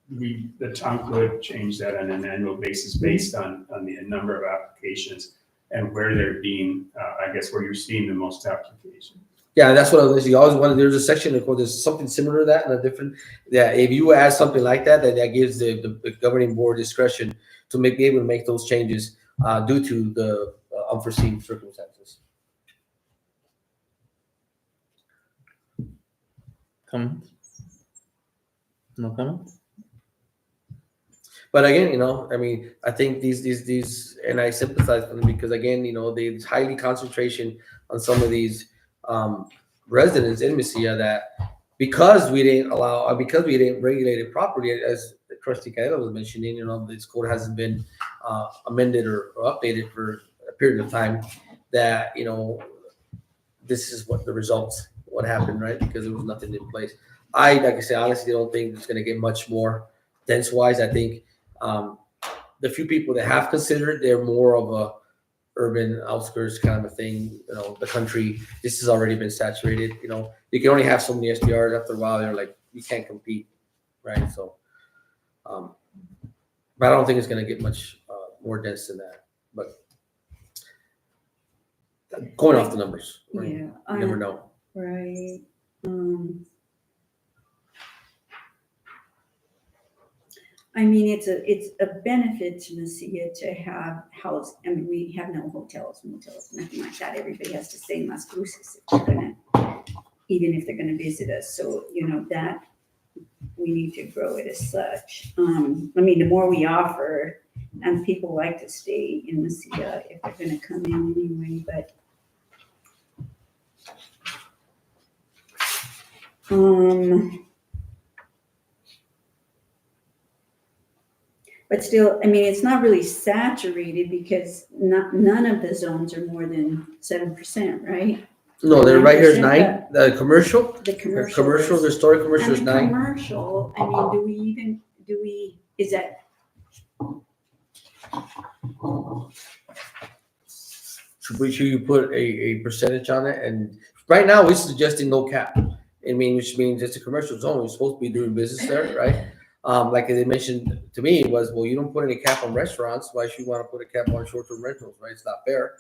the town could change that on an annual basis based on the number of applications and where they're being, I guess, where you're seeing the most applications. Yeah, that's what I was. You always wanted. There's a section called there's something similar to that and a different. Yeah, if you add something like that, that gives the governing board discretion to be able to make those changes due to the unforeseen circumstances. Comments? No comments? But again, I mean, I think these, and I sympathize with them because again, there's highly concentration on some of these residents in Mesilla that because we didn't regulate it properly, as Trustee Caeta was mentioning, this code hasn't been amended or updated for a period of time. That this is what the results, what happened, right? Because there was nothing in place. Like I say, honestly, don't think it's going to get much more dense wise. I think the few people that have considered, they're more of a urban outskirts kind of a thing. The country, this has already been saturated. You can only have so many SDRs. After a while, they're like, you can't compete, right? So, but I don't think it's going to get much more dense than that. But going off the numbers, right? Yeah. You never know. Right. I mean, it's a benefit to Mesilla to have house. I mean, we have no hotels, motels, nothing like that. Everybody has to stay in Las Cruces even if they're gonna visit us. So, that we need to grow it as such. I mean, the more we offer, and people like to stay in Mesilla if they're gonna come in anyway, but still, I mean, it's not really saturated because none of the zones are more than 7%, right? No, they're right here is 9%, 9. The commercial, The commercial. the historic commercial is And 9. commercial, I mean, is that, Should you put a percentage on it? And right now, we're suggesting no cap. I mean, which means it's a commercial zone. You're supposed to be doing business there, right? Like they mentioned to me was, well, you don't put any cap on restaurants. Why should you want to put a cap on short-term rentals, right? It's not fair.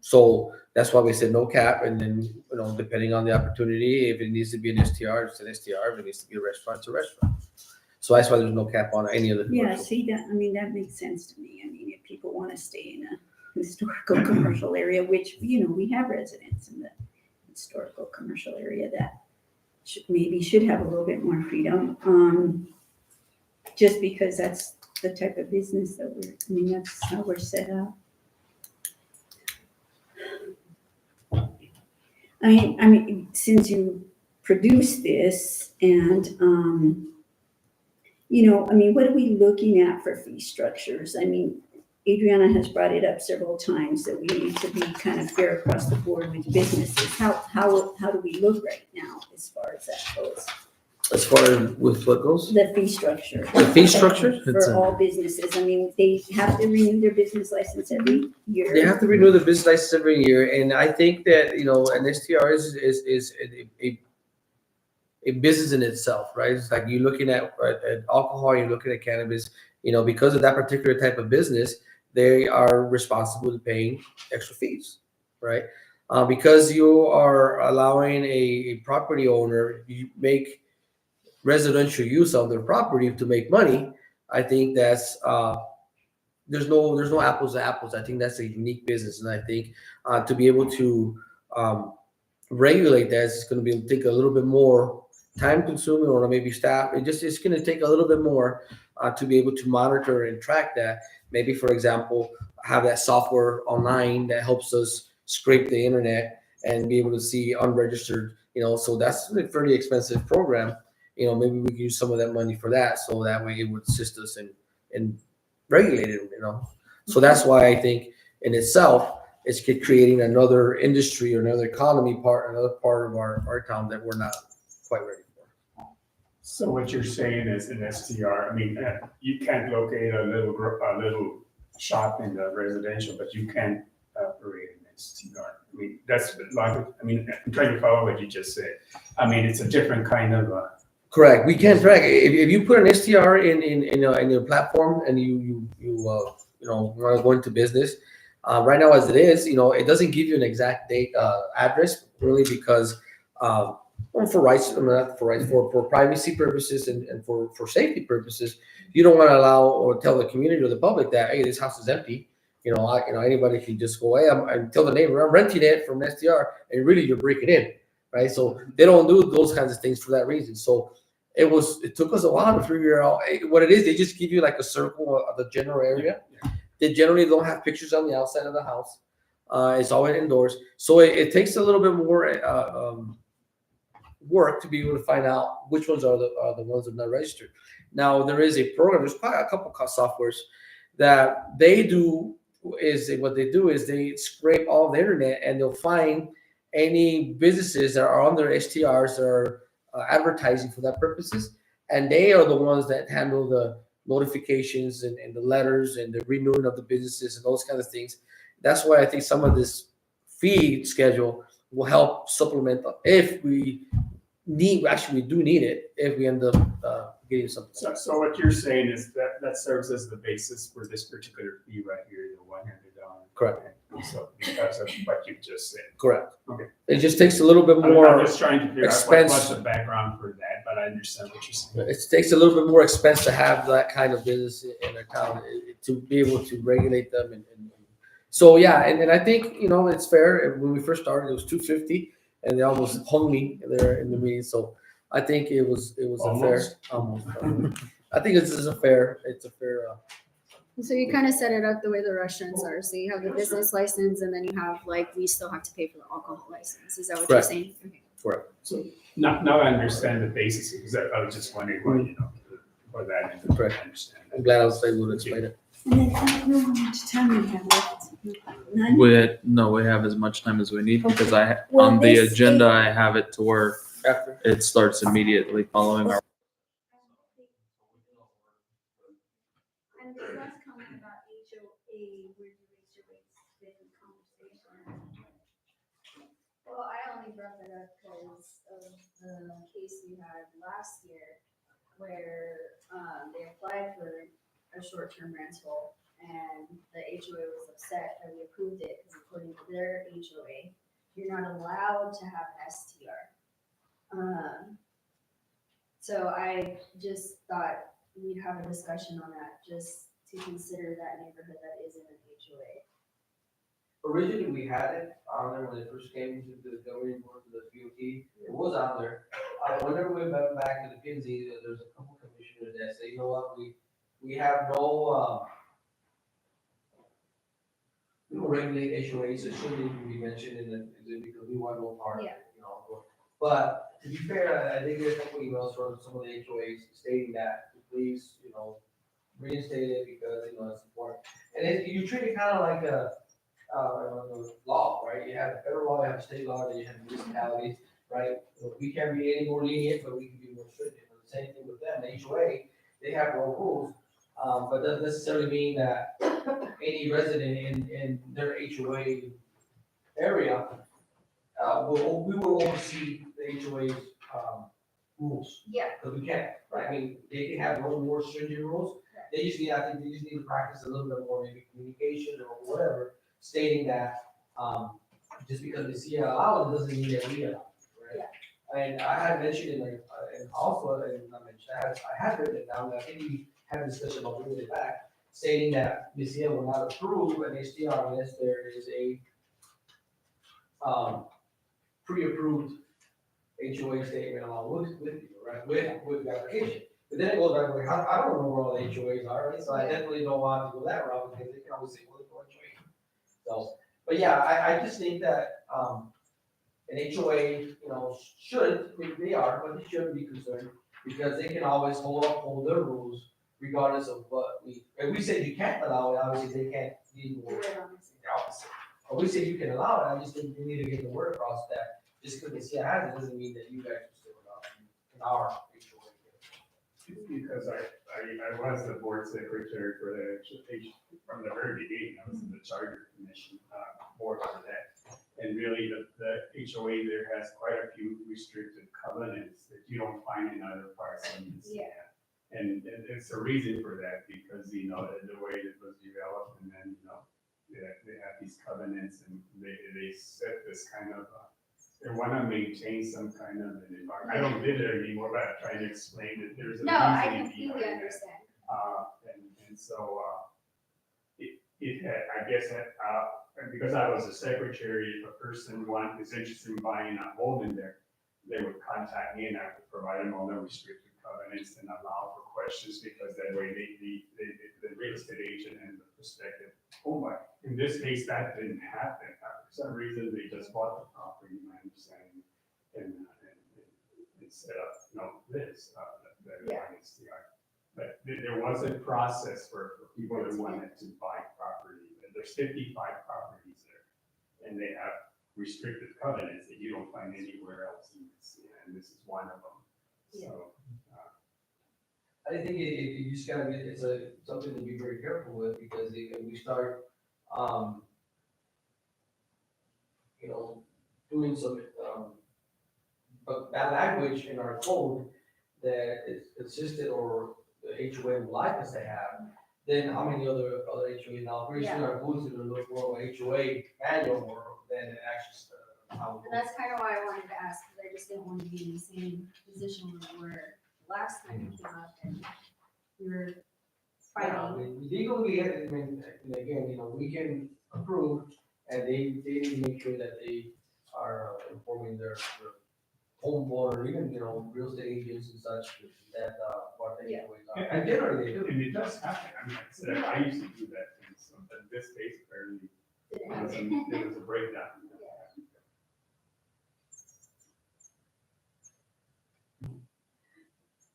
So that's why we said no cap. And then, depending on the opportunity, if it needs to be an STR, it's an STR. If it needs to be a restaurant, it's a restaurant. So that's why there's no cap on any of the yeah, commercial. see, that makes sense to me. I mean, if people want to stay in a historical commercial area, which, we have residents in the historical commercial area that should have a little bit more freedom, just because that's the type of business that that's how we're set up. I mean, since you produce this and, I mean, what are we looking at for fee structures? I mean, Adriana has brought it up several times that we need to be kind of fair across the board with businesses. How do we look right now as far as that goes? As far as with what goes? The fee structure. The fee structure? For all businesses. I mean, they have to renew their business license every year. They have to renew the business license every year, and I think that an STR is a business in itself, right? It's like you're looking at alcohol, you're looking at cannabis. Because of that particular type of business, they are responsible to paying extra fees, right? Because you are allowing a property owner, you make residential use of their property to make money. I think that's there's no apples to apples. I think that's a unique business, and I think to be able to regulate that is going to take a little bit more time consuming, or maybe staff. It's going to take a little bit more to be able to monitor and track that. Maybe, for example, have that software online that helps us scrape the internet and be able to see unregistered. So that's a fairly expensive program. Maybe we can use some of that money for that, so that way it would assist us in regulating it. So that's why I think in itself it's creating another industry or another another part of our town that we're not quite ready for. So what you're saying is an STR. I mean, you can't locate a little shop in the residential, but you can operate an STR. I mean, that's like. I mean, I'm trying to follow what you just said. I mean, it's a different kind of Correct. We can track if you put an STR in your platform and want to go into business. Right now, as it is, it doesn't give you an exact date address really because well, for rights, not for rights, for privacy purposes and for safety purposes, you don't want to allow or tell the community or the public that hey, this house is empty. Anybody can just go, hey, and tell the neighbor I'm renting it from STR, and really you're breaking in, right? So they don't do those kinds of things for that reason. So it took us a while to figure out what it is. They just give you like a circle of the general area. They generally don't have pictures on the outside of the house. It's always indoors. So it takes a little bit more work to be able to find out which ones are the ones that are not registered. Now there is a program. There's quite a couple of softwares that they do. What they do is they scrape all the internet and they'll find any businesses that are on their STRs that are advertising for that purposes, and they are the ones that handle the notifications and the letters and the renewing of the businesses and those kind of things. That's why I think some of this fee schedule will help supplement if we we do need it if we end up getting something. So what you're saying is that serves as the basis for this particular fee right here, the $100. Correct. So because of what you just said. Correct. Okay. It just takes a little bit I'm more just trying to figure out expense. what's the background for that, but I understand what you're saying. It takes a little bit more expense to have that kind of business in a town to be able to regulate them and so yeah, and I think it's fair. When we first started, it was $250, and they almost hung me there in the meeting. So I think it was a fair. Almost. I think it's a fair. So you kind of set it up the way the restaurants are. So you have the business license, and then you have we still have to pay for the alcohol license. Is that what Correct. you're saying? Okay. Correct. So now I understand the basis, because I was just wondering why, for that. Correct. I understand. I'm glad I was able to explain it. And then I don't know how much time we have left. None? We have as much time as we need because Well, on the this agenda I have it to where After. it starts immediately following our. And this last comment about HOA, where you raise your rates, different conversation. Well, I only brought that up because of the case we had last year where they applied for a short-term rental and the HOA was upset that we approved it because according to their HOA, you're not allowed to have an STR. So I just thought we'd have a discussion on that, just to consider that neighborhood that is in an HOA. Originally, we had it on there when it first came to the governing board for the BOT. It was on there. Whenever we went back to the P and Z, there's a couple commissioners that say, you know what, we have no, we don't regulate HOAs, so it shouldn't even be mentioned in the, because we want no part, Yeah. But to be fair, I did get a couple emails from some of the HOAs stating that please, reinstate it because, it's important. And you treat it kind of like a, law, right? You have a federal law, you have a state law, then you have municipalities, right? We can't be any more lenient, but we can be more strict. The same thing with them, the HOA, they have their own rules, but doesn't necessarily mean that any resident in their HOA area, we will oversee the HOA's, rules. Yeah. Because we can't, right? I mean, they can have their own more stringent rules. I think they just need to practice a little bit more, maybe communication or whatever, stating that, just because the CI allow it doesn't mean that we allow it, right? And I had mentioned and also, and I mentioned, I had written it down, I think we had a discussion about bringing it back, stating that MCA will not approve an HDR unless there is a, pre-approved HOA statement along with you, right, with the application. But then it goes back, like, I don't know where all the HOAs are, right? So I definitely don't want to go that route because they can always say, well, it's no HOA. So, but yeah, I just think that, an HOA, should, maybe they are, but they shouldn't be concerned because they can always hold their rules regardless of what if we say you can't allow it, obviously they can't be the opposite. Or we say you can allow it, I just think we need to get the word across that just because the CI has it doesn't mean that you guys are still allowed in our HOA. Because I was the board secretary for the, from the very beginning, I was in the charter commission, board for that. And really, the HOA there has quite a few restricted covenants that you don't find in other parts of the city. Yeah. And it's a reason for that, because, you know, the way it was developed, and then, you know, they have these covenants, and they set this kind of, they wanna maintain some kind of an environment. I don't live there anymore, but I'm trying to explain that there's a No, I reasoning completely behind that. understand. And so, it had, I guess, and because I was a secretary, if a person is interested in buying a home in there, they would contact me, and I would provide them all the restricted covenants and allow for questions, because that way the real estate agent and the prospective home buyer. In this case, that didn't happen. For some reason, they just bought the property, my understanding, and set up, you know, this, that Yeah. is the art. But there was a process for people that wanted to buy property. There's 55 properties there, and they have restricted covenants that you don't find anywhere else in the city, and this is one of them. So, I think you just gotta get, it's something to be very careful with, because if we start, you know, doing some, bad language in our code that is consistent, or the HOA would like us to have, then how many other HOAs now, pretty soon are going to look for a HOA manual more than actually, how. And that's kind of why I wanted to ask, because I just didn't want to be in the same position where we were last time it came up and we were fighting. Legally, I mean, and again, you know, we can approve, and they need to make sure that they are informing their homeowner, even, you know, real estate agents and such, that, what they always are. And generally, they do. and it does happen. I mean, like I said, I used to do that too, so, but in this case, apparently, Didn't there was a, happen. there was a breakdown.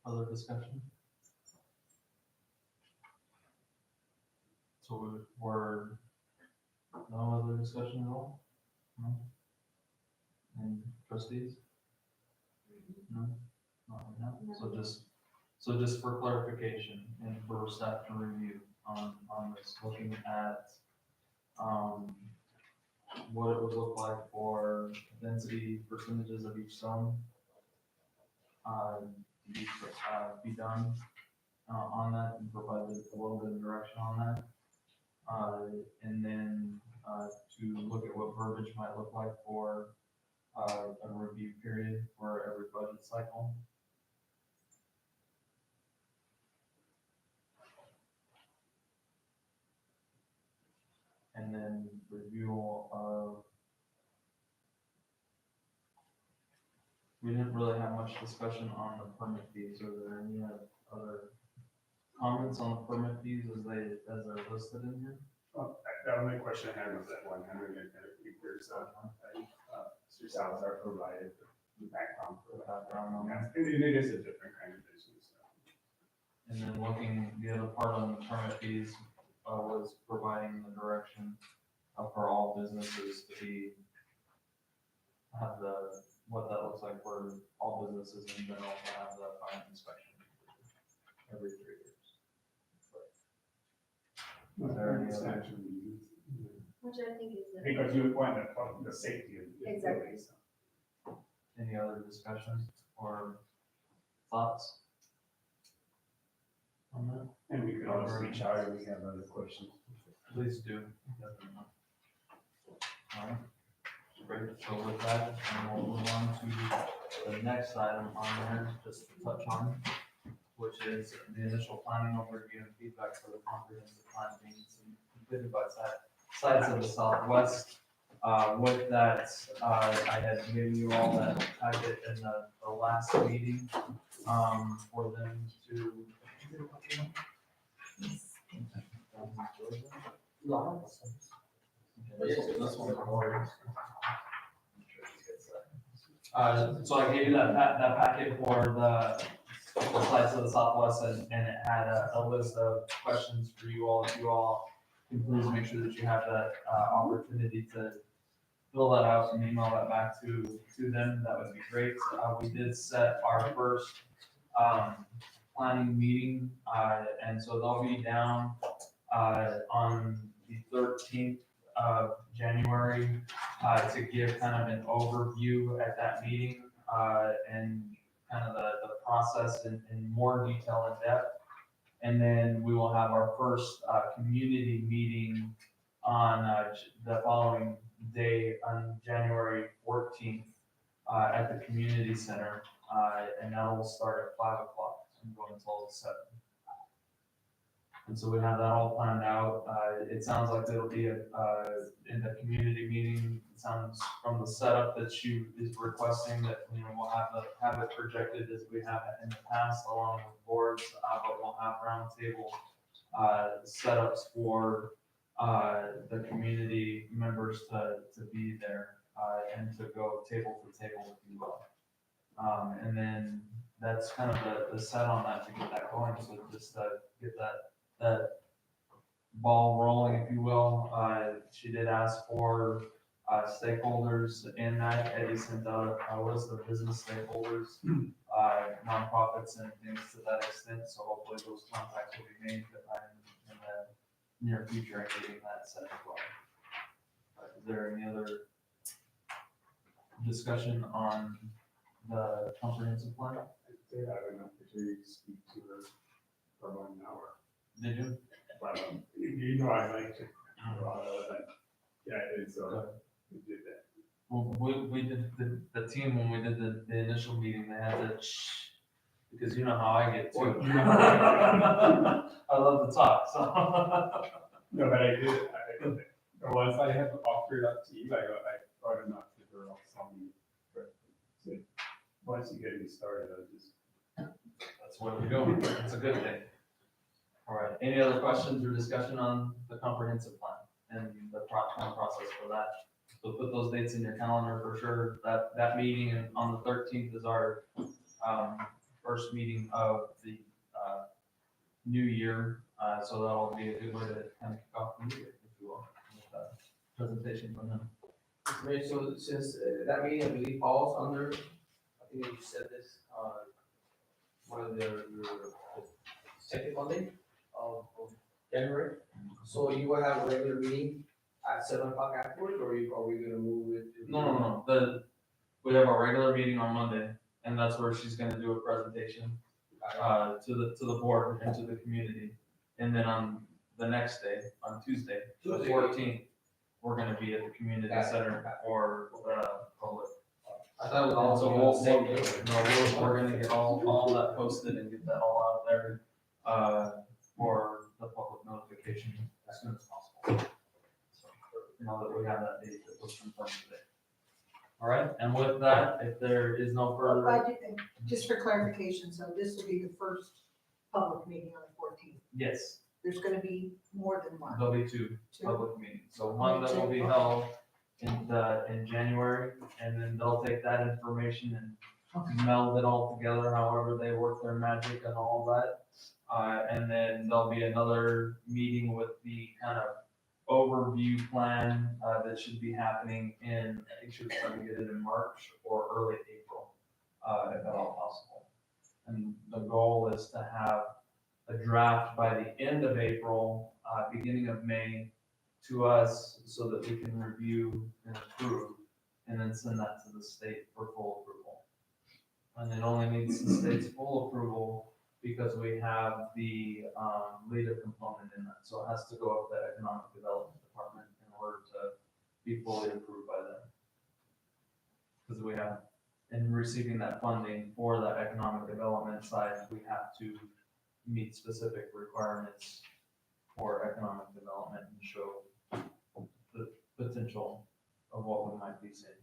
Other discussion? So we're, no other discussion at all? No? And trustees? No? Not right now? So just for clarification and for staff to review on this, looking at, what it would look like for density percentages of each zone. Be done, on that, and provide a little bit of direction on that. And then, to look at what verbiage might look like for, a review period for every budget cycle. And then review of, we didn't really have much discussion on the permit fees. Are there any other comments on the permit fees as they're listed in here? Well, the only question I had was that 100, and if there's Mr. Salazar provided the background for that. Background on that. And it is a different kind of business. And then looking, the other part on the permit fees, was providing the direction, for all businesses to be, have what that looks like for all businesses in general to have the final inspection every 3 years. Is there any It's other- actually used, Which I think is the. because you want the safety of the Exactly. employees. Any other discussion or thoughts on that? And we can always reach out if we have other questions. Please do. All right, great. So with that, and we'll move on to the next item on there, just to touch on, which is the initial planning overview and feedback for the comprehensive plan being completed by sites of the Southwest. With that, I had given you all that packet in the last meeting, for them to. This one recording. So I gave you that packet for the sites of the Southwest, and it had a list of questions for you all. If you all can please make sure that you have that opportunity to fill that out and email that back to them, that would be great. We did set our first planning meeting, and so they'll be down on the 13th of January to give kind of an overview at that meeting and kind of the process in more detail and depth. And then we will have our first community meeting on the following day on January 14th at the community center. And that will start at 5 o'clock and go until 7. And so we have that all planned out. It sounds like it'll be in the community meeting. It sounds from the setup that she is requesting that, you know, we'll have it projected as we have it in the past along with boards, but we'll have roundtable setups for the community members to be there and to go table for table, if you will. And then that's kind of the set on that to get that going. So just get that ball rolling, if you will. She did ask for stakeholders in that. Eddie sent out a list of business stakeholders, nonprofits and things to that extent. So hopefully those contacts will be made in the near future and getting that set as well. Is there any other discussion on the comprehensive plan? I did have an opportunity to speak to her for 1 hour. Did you? But you know, I like to, yeah, it's, we did that. Well, we did the team when we did the initial meeting, they had to because you know how I get too. Well, you know how I love to talk, so. No, but I did, once I had offered up to you, I thought enough to her off something. But so, once you get me started, I'll just. That's what we're doing, it's a good thing. All right, any other questions or discussion on the comprehensive plan and the process for that? So put those dates in your calendar for sure. That meeting on the 13th is our first meeting of the new year. So that'll be a good way to kind of kick off the new year, if you will, with a presentation from them. Right, so since that meeting, I believe, falls under, I think you said this, one of the second Monday of January. So you will have a regular meeting at 7 o'clock afterwards, or are we gonna move it to? No. We have our regular meeting on Monday, and that's where she's gonna do a presentation to the board and to the community. And then on the next day, on Tuesday, the 14th, we're gonna be at the community center for public. I thought it was all. So we're gonna get all that posted and get that all out there for the public notification as soon as possible. So now that we have that date that was confirmed today. All right, and with that, if there is no further. Just for clarification, so this will be the first public meeting on the 14th. Yes, There's gonna be more than one. there'll be two Two? public meetings. So one that will be held in January, and then they'll take that information and meld it all together, however they work their magic and all that. And then there'll be another meeting with the kind of overview plan that should be happening I think she was trying to get it in March or early April, if at all possible. And the goal is to have a draft by the end of April, beginning of May, to us so that we can review and approve, and then send that to the state for full approval. And it only needs the state's full approval because we have the LEADA component in that. So it has to go up to the Economic Development Department in order to be fully approved by them. Because we have, in receiving that funding for that economic development side, we have to meet specific requirements for economic development and show the potential of what we might be seeing.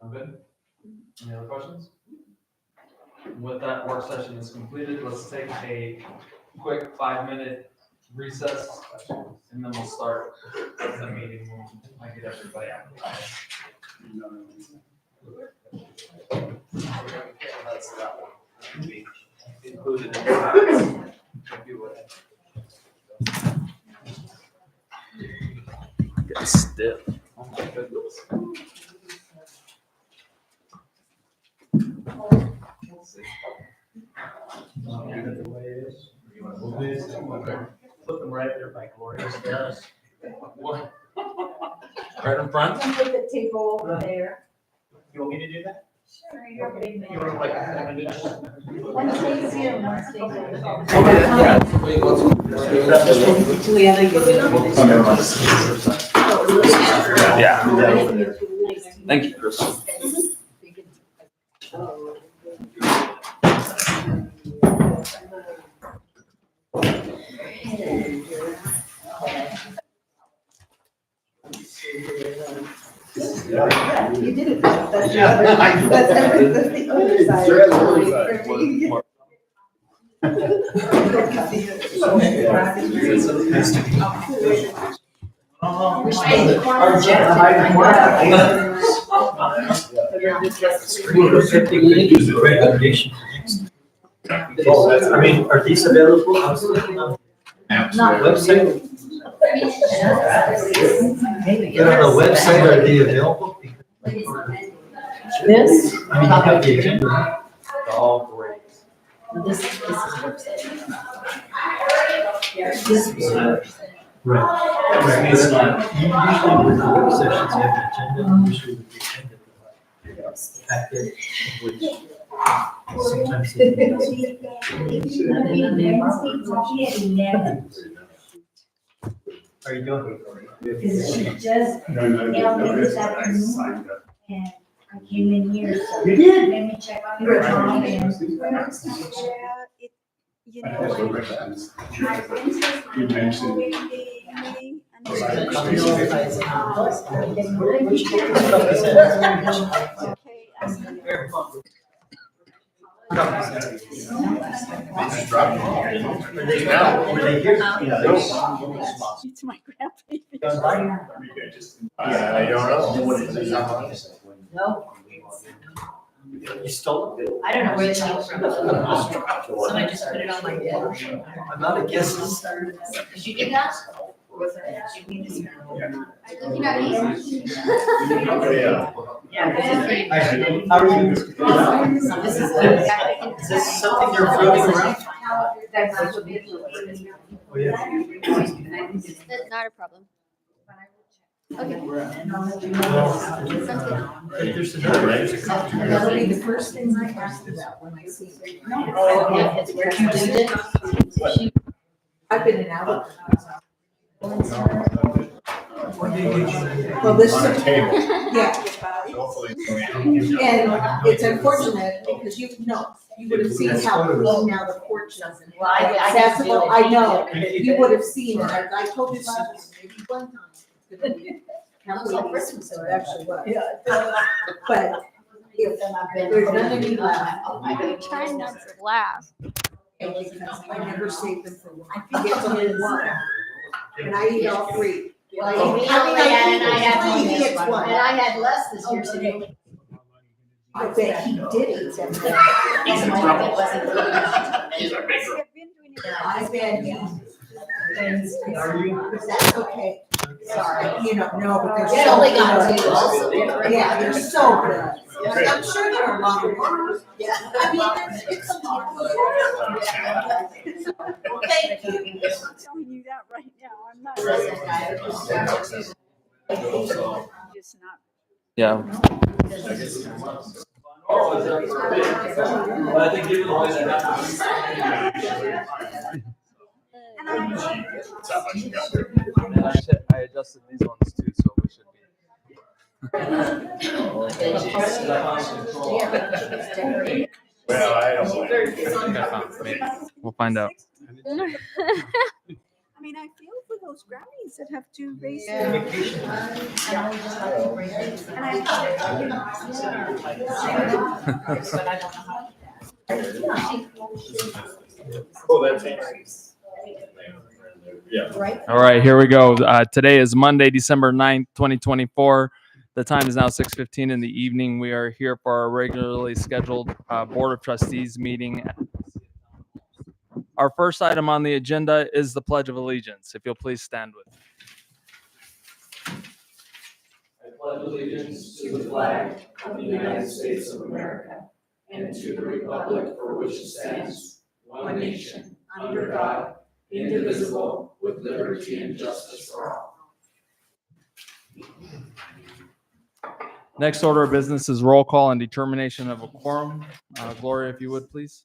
I'm good? Any other questions? With that, work session is completed. Let's take a quick 5-minute recess, and then we'll start the meeting when I get everybody out. That's that one. Be included in the packets, if you would. Get stiff. Oh my goodness. We'll see. Put them right there by Gloria's desk. What? Right in front? Put the table over there. You want me to do that? Sure, you're big You man. want like One stays here, and one stays there. Yeah. Thank you, Chris. You did it. That's the other, that's the other side. I mean, are these available? I was looking on the website. They're on the website, are they available? This? I mean, you have the agenda. All great. This is website. This is Right. Right. It's not, usually with the work sessions, you have an agenda, usually with the agenda. Packet, which sometimes. Are you doing? She just, No, this I afternoon. signed up. and I came in here, so You did? let me check on your phone and. You I have no know, questions. I You mentioned. Were they here? it's my grandbaby. I don't No, You stole it? I don't know where they came from. Somebody just put it on my desk. I'm not a guest. Did you do that? Did you do How are you? this? Is this something you're floating around? Oh, yeah. Not a problem. There's another, there's a copy. That'll be the first thing I ask about when I see it. Where you just did? I've been in and out. When did you get you? Well, this, On a table. yeah, and it's unfortunate because you would have seen how clean now the porch is. Well, I Accessible, I know, you would have seen it, I told you about it maybe one time. How clean it is, so it actually was. But if there's none of you left, I'm trying not to laugh. because I never save them for one. I get only one, and I eat all three. Well, we only had, and I had one He this gets one, one. and I had less this year, so maybe. I bet he did eat them. I bet he. Are you? That's okay. Sorry, no, but they're It so only got good. two also. Yeah, they're so good. I'm sure there are a lot of work. Yeah. I mean, it's a lot of work. Thank you. I'm telling you that right now, I'm not. Just not. Yeah. I adjusted these ones too, so we should be. Well, I don't. We'll find out. I mean, I feel for those Grammys that have to raise their. And Oh, that's. Yeah. All right, here we go. Today is Monday, December 9th, 2024. The time is now 6:15 in the evening. We are here for our regularly scheduled Board of Trustees meeting. Our first item on the agenda is the Pledge of Allegiance. If you'll please stand with me. I pledge allegiance to the flag of the United States of America and to the republic for which it stands, one nation, under God, indivisible, with liberty and justice for all. Next order of business is roll call and determination of a quorum. Gloria, if you would, please.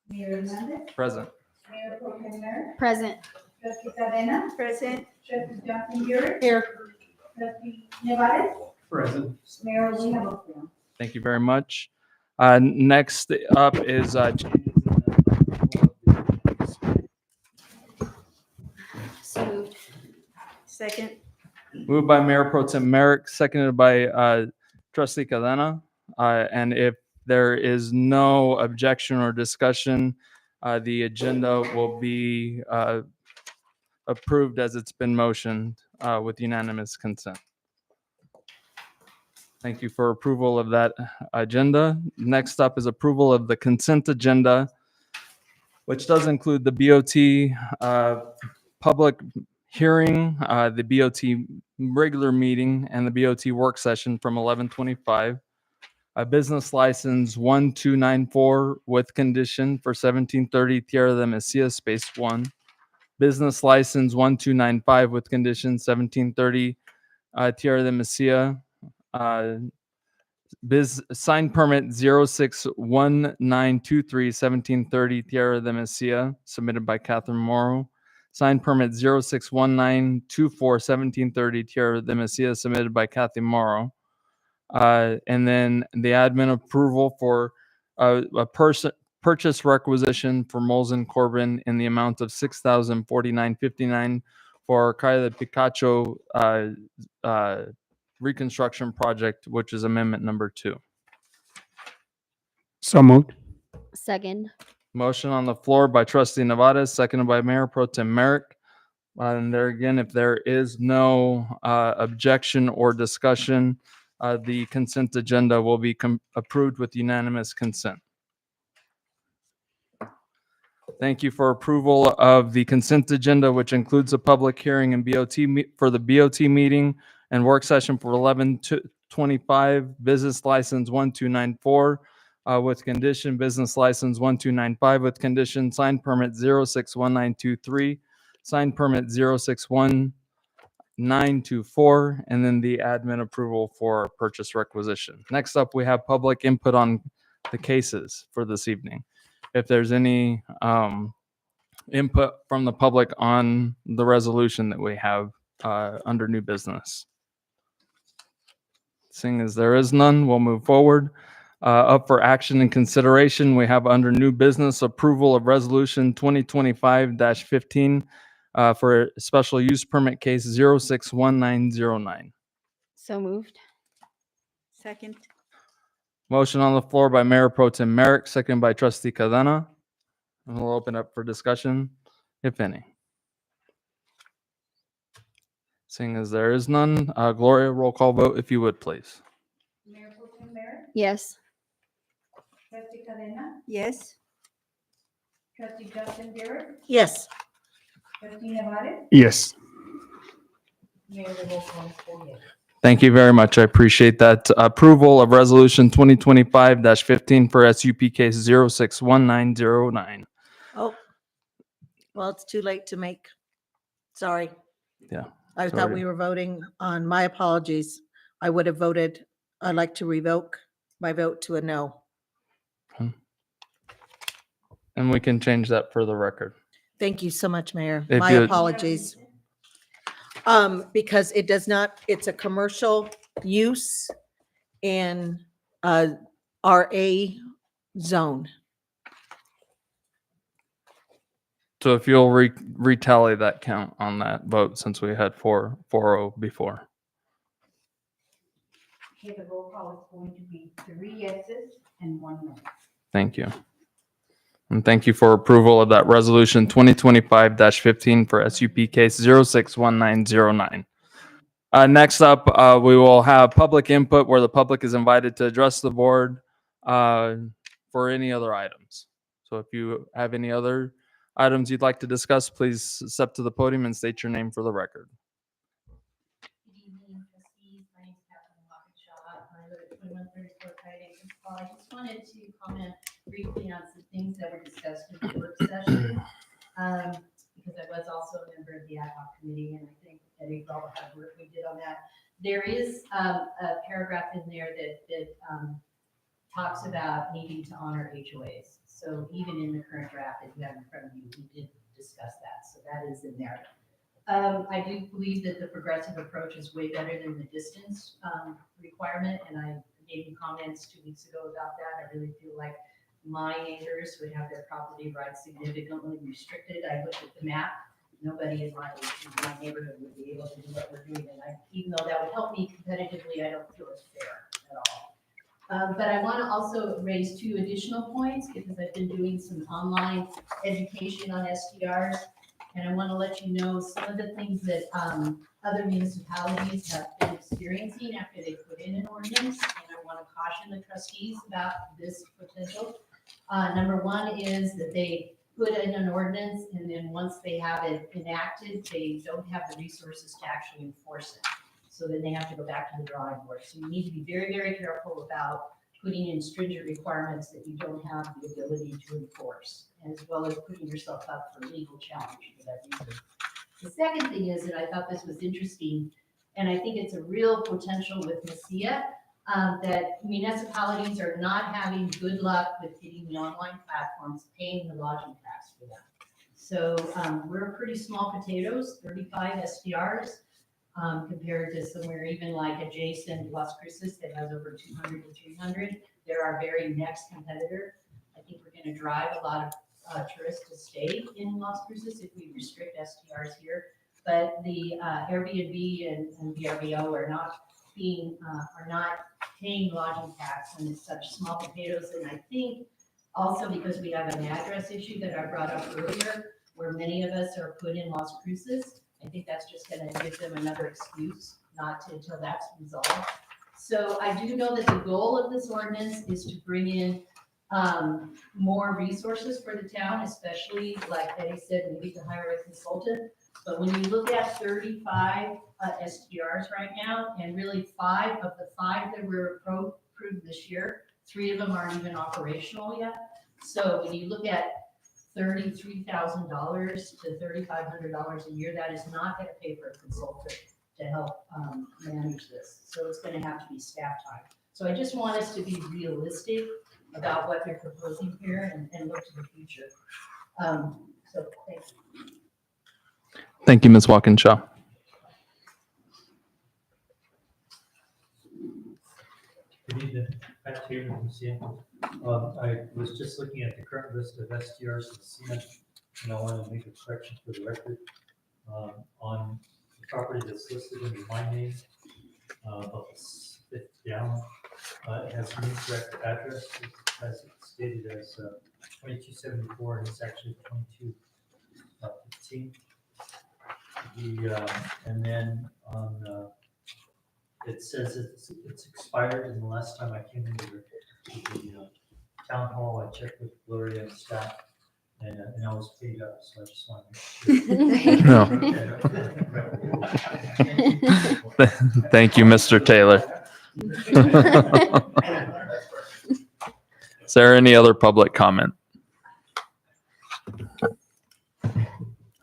Mayor Hernandez, Present. Mayor Pro Tem Merrick, Present. Trustee Cadena, Present. Trustee Johnson Burr, Here. Trustee Nevares, Present. Mayor, we have a quorum. Thank you very much. Next up is So moved. Second. moved by Mayor Pro Tem Merrick, seconded by Trustee Cadena. And if there is no objection or discussion, the agenda will be approved as it's been motioned with unanimous consent. Thank you for approval of that agenda. Next up is approval of the consent agenda, which does include the BOT public hearing, the BOT regular meeting, and the BOT work session from 11:25. A business license 1294 with condition for 1730 Tierra de Mesilla Space 1. Business license 1295 with condition 1730 Tierra de Mesilla. Sign permit 061923 1730 Tierra de Mesilla, submitted by Catherine Morrow. Sign permit 061924 1730 Tierra de Mesilla, submitted by Kathy Morrow. And then the admin approval for a purchase requisition for Molson Corbin in the amount of $6,049.59 for Calle de Picacho reconstruction project, which is amendment number 2. So moved. Second. Motion on the floor by Trustee Nevares, seconded by Mayor Pro Tem Merrick. And there again, if there is no objection or discussion, the consent agenda will be approved with unanimous consent. Thank you for approval of the consent agenda, which includes a public hearing and for the BOT meeting and work session for 11:25, business license 1294 with condition, business license 1295 with condition, sign permit 061923, sign permit 061924, and then the admin approval for purchase requisition. Next up, we have public input on the cases for this evening. If there's any input from the public on the resolution that we have under new business. Seeing as there is none, we'll move forward. Up for action and consideration, we have under new business approval of resolution 2025-15 for special use permit case 061909. So moved. Second. Motion on the floor by Mayor Pro Tem Merrick, seconded by Trustee Cadena. And we'll open up for discussion, if any. Seeing as there is none, Gloria, roll call vote, if you would, please. Mayor Pro Tem Merrick, Yes. Trustee Cadena, Yes. Trustee Johnson Burr, Yes. Trustee Nevares, Yes. Mayor, the roll call is 4 yes. Thank you very much. I appreciate that. Approval of resolution 2025-15 for SUP case 061909. Oh, well, it's too late to make. Sorry. Yeah, I sorry. thought we were voting on, my apologies. I would have voted, I'd like to revoke my vote to a no. And we can change that for the record. Thank you so much, Mayor. If My you- apologies. Because it does not, it's a commercial use in RA zone. So if you'll retally that count on that vote, since we had 4-0 before. Okay, the roll call is going to be 3 yeses and 1 no. Thank you. And thank you for approval of that resolution 2025-15 for SUP case 061909. Next up, we will have public input where the public is invited to address the board for any other items. So if you have any other items you'd like to discuss, please step to the podium and state your name for the record. Good evening, trustees. My name is Catherine Lockett-Shaw. I live at 2134 Kite Hall. I just wanted to comment briefly on some things that were discussed in the work session. Because I was also a member of the ad hoc committee, and I think Eddie for all the hard work we did on that. There is a paragraph in there that talks about needing to honor HOAs. So even in the current draft that you have in front of you, we did discuss that. So that is in there. I do believe that the progressive approach is way better than the distance requirement, and I gave you comments 2 weeks ago about that. I really feel like my neighbors would have their property rights significantly restricted. I looked at the map. Nobody in my neighborhood would be able to do what we're doing, and even though that would help me competitively, I don't feel it's fair at all. But I want to also raise 2 additional points because I've been doing some online education on STRs. And I want to let you know some of the things that other municipalities have been experiencing after they put in an ordinance. And I want to caution the trustees about this potential. Number 1 is that they put in an ordinance and then once they have it enacted, they don't have the resources to actually enforce it. So then they have to go back to the drawing board. So you need to be very, very careful about putting in stringent requirements that you don't have the ability to enforce, as well as putting yourself up for legal challenge for that reason. The second thing is that I thought this was interesting, and I think it's a real potential with Mesilla, that municipalities are not having good luck with getting the online platforms paying the lodging tax for them. So we're pretty small potatoes, 35 SDRs. Compared to somewhere even like adjacent Las Cruces that has over 200 to 300. They're our very next competitor. I think we're going to drive a lot of tourists to stay in Las Cruces if we restrict STRs here. But the Airbnb and VRBO are not paying lodging tax and it's such small potatoes. And I think also because we have an address issue that I brought up earlier, where many of us are put in Las Cruces. I think that's just going to give them another excuse not to until that's resolved. So I do know that the goal of this ordinance is to bring in more resources for the town, especially like Betty said, maybe to hire a consultant. But when you look at 35 STRs right now, and really 5 of the 5 that were approved this year, 3 of them aren't even operational yet. So when you look at $33,000 to $3,500 a year, that is not going to pay for a consultant to help manage this. So it's going to have to be staff time. So I just want us to be realistic about what they're proposing here and look to the future. So thanks. Thank you, Ms. Walkinshaw. Good evening, Pat Taylor from CN. I was just looking at the current list of STRs in CN, and I want to make a correction for the record. On the property that's listed under my name, about the 5th down, it has an incorrect address, as it's stated as 2274, and it's actually 2215. And then on it says it's expired, and the last time I came into the town hall, I checked with Gloria and staff, and I was paid up, so I just want to make sure. Thank you, Mr. Taylor. Is there any other public comment?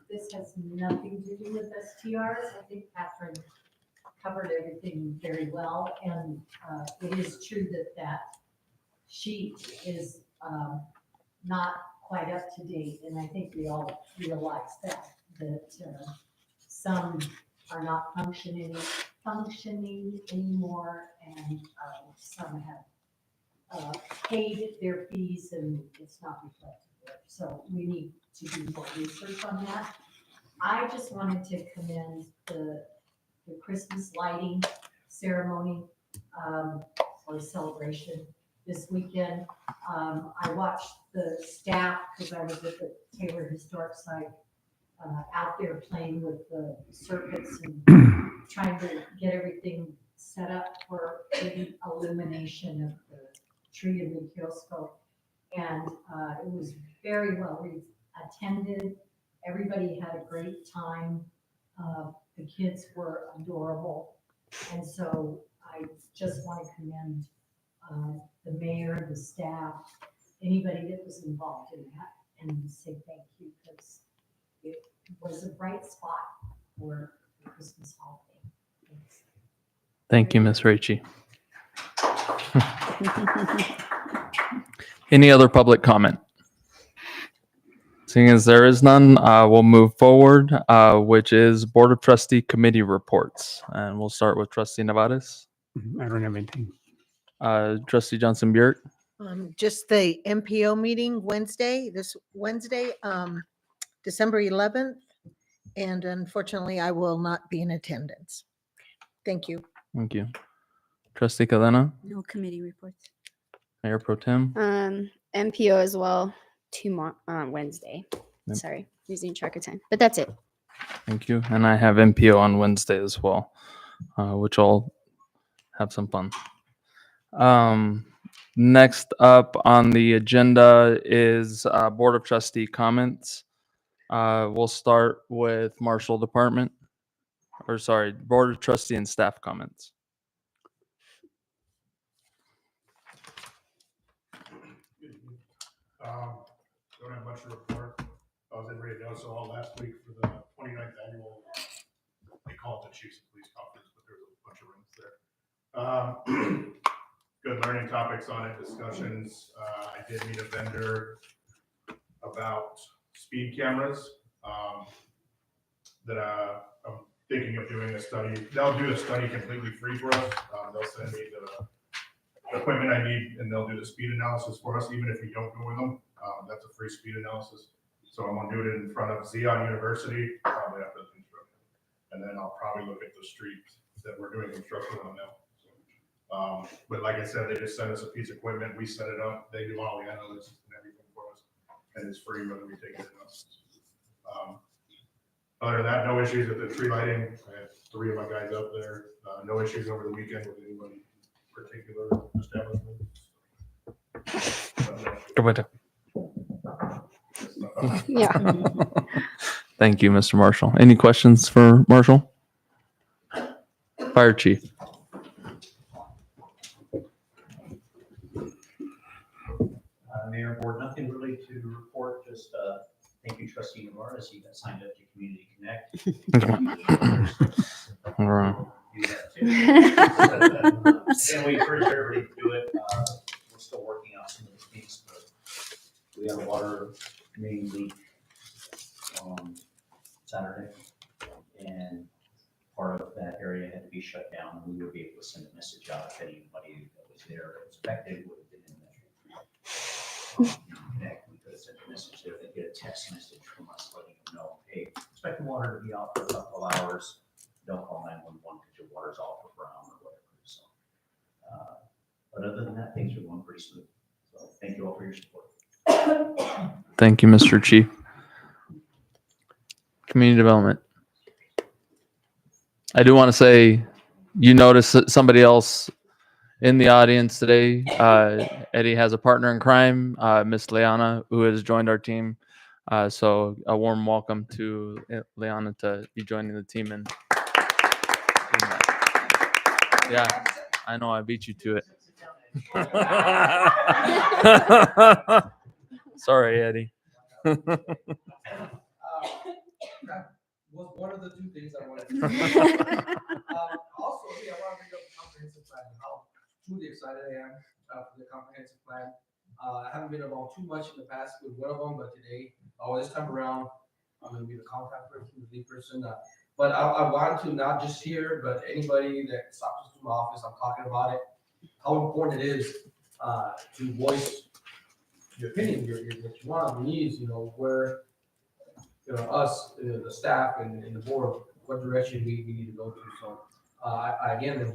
This has nothing to do with STRs. I think Catherine covered everything very well. And it is true that sheet is not quite up to date. And I think we all realize that some are not functioning anymore, and some have paid their fees and it's not reflected there. So we need to do more research on that. I just wanted to commend the Christmas lighting ceremony or celebration this weekend. I watched the staff, because I was at the Taylor Historic Site, out there playing with the circuits and trying to get everything set up for the illumination of the tree in the kiosco. And it was very well attended. Everybody had a great time. The kids were adorable. And so I just want to commend the mayor, the staff, anybody that was involved in that, and say thank you, because it was a bright spot for the Christmas holiday. Thanks. Thank you, Ms. Ricci. Any other public comment? Seeing as there is none, we'll move forward, which is Board of Trustee Committee reports. And we'll start with Trustee Nevares. I don't have anything. Trustee Johnson Bjork. Just the MPO meeting this Wednesday, December 11th. And unfortunately, I will not be in attendance. Thank you. Thank you. Trustee Cadena, No committee reports. Mayor Pro Tem. MPO as well tomorrow, Wednesday. Yep. Sorry, losing track of time, but that's it. Thank you. And I have MPO on Wednesday as well, which I'll have some fun. Next up on the agenda is Board of Trustee comments. We'll start with Marshall Department, Board of Trustee and staff comments. Don't have much to report. I was in radio last week for the 29th annual, they call it the Chiefs of Police Conference, but there's a bunch of rooms there. Good learning topics on it, discussions. I did meet a vendor about speed cameras that I'm thinking of doing a study. They'll do the study completely free for us. They'll send me the equipment I need and they'll do the speed analysis for us, even if we don't go with them. That's a free speed analysis. So I'm gonna do it in front of Zion University, probably after the construction. And then I'll probably look at the street that we're doing construction on now. So, but like I said, they just sent us a piece of equipment, we set it up, they do all the analysis and everything for us. And it's free whether we take it or not. Other than that, no issues with the tree lighting. I had 3 of my guys up there. No issues over the weekend with anybody particular establishment. Yeah. Thank you, Mr. Marshall. Any questions for Marshall? Fire Chief. Mayor, Board, nothing really to report, just thank you, Trustee Navarez, you got signed up to Community Connect. All right. Do that too. And we encourage everybody to do it. We're still working out some of the kinks, but we had a water main leak on Saturday, and part of that area had to be shut down. We would be able to send a message out if anybody that was there that was affected would have been in there. Connect, we could have sent a message there. They get a text message from us letting them know, hey, expect the water to be off for a couple of hours. Don't call 911 because your water's off for brown or whatever. So, but other than that, things are going pretty smooth. So thank you all for your support. Thank you, Mr. Chief. Community development. I do want to say, you notice that somebody else in the audience today. Eddie has a partner in crime, Miss Leanna, who has joined our team. So a warm welcome to Leanna to be joining the team. And yeah, I know I beat you to it. Sorry, Eddie. Was one of the 2 things I wanted to also, yeah, I want to bring up the comprehensive plan, how truly excited I am for the comprehensive plan. I haven't been involved too much in the past with one of them, but today, this time around, I'm going to be the contact person, the lead person. But I want to not just hear, but anybody that stops us to my office, I'm talking about it, how important it is to voice your opinion, what you want, your needs, where, us, the staff and the board, what direction we need to go to. So, again, if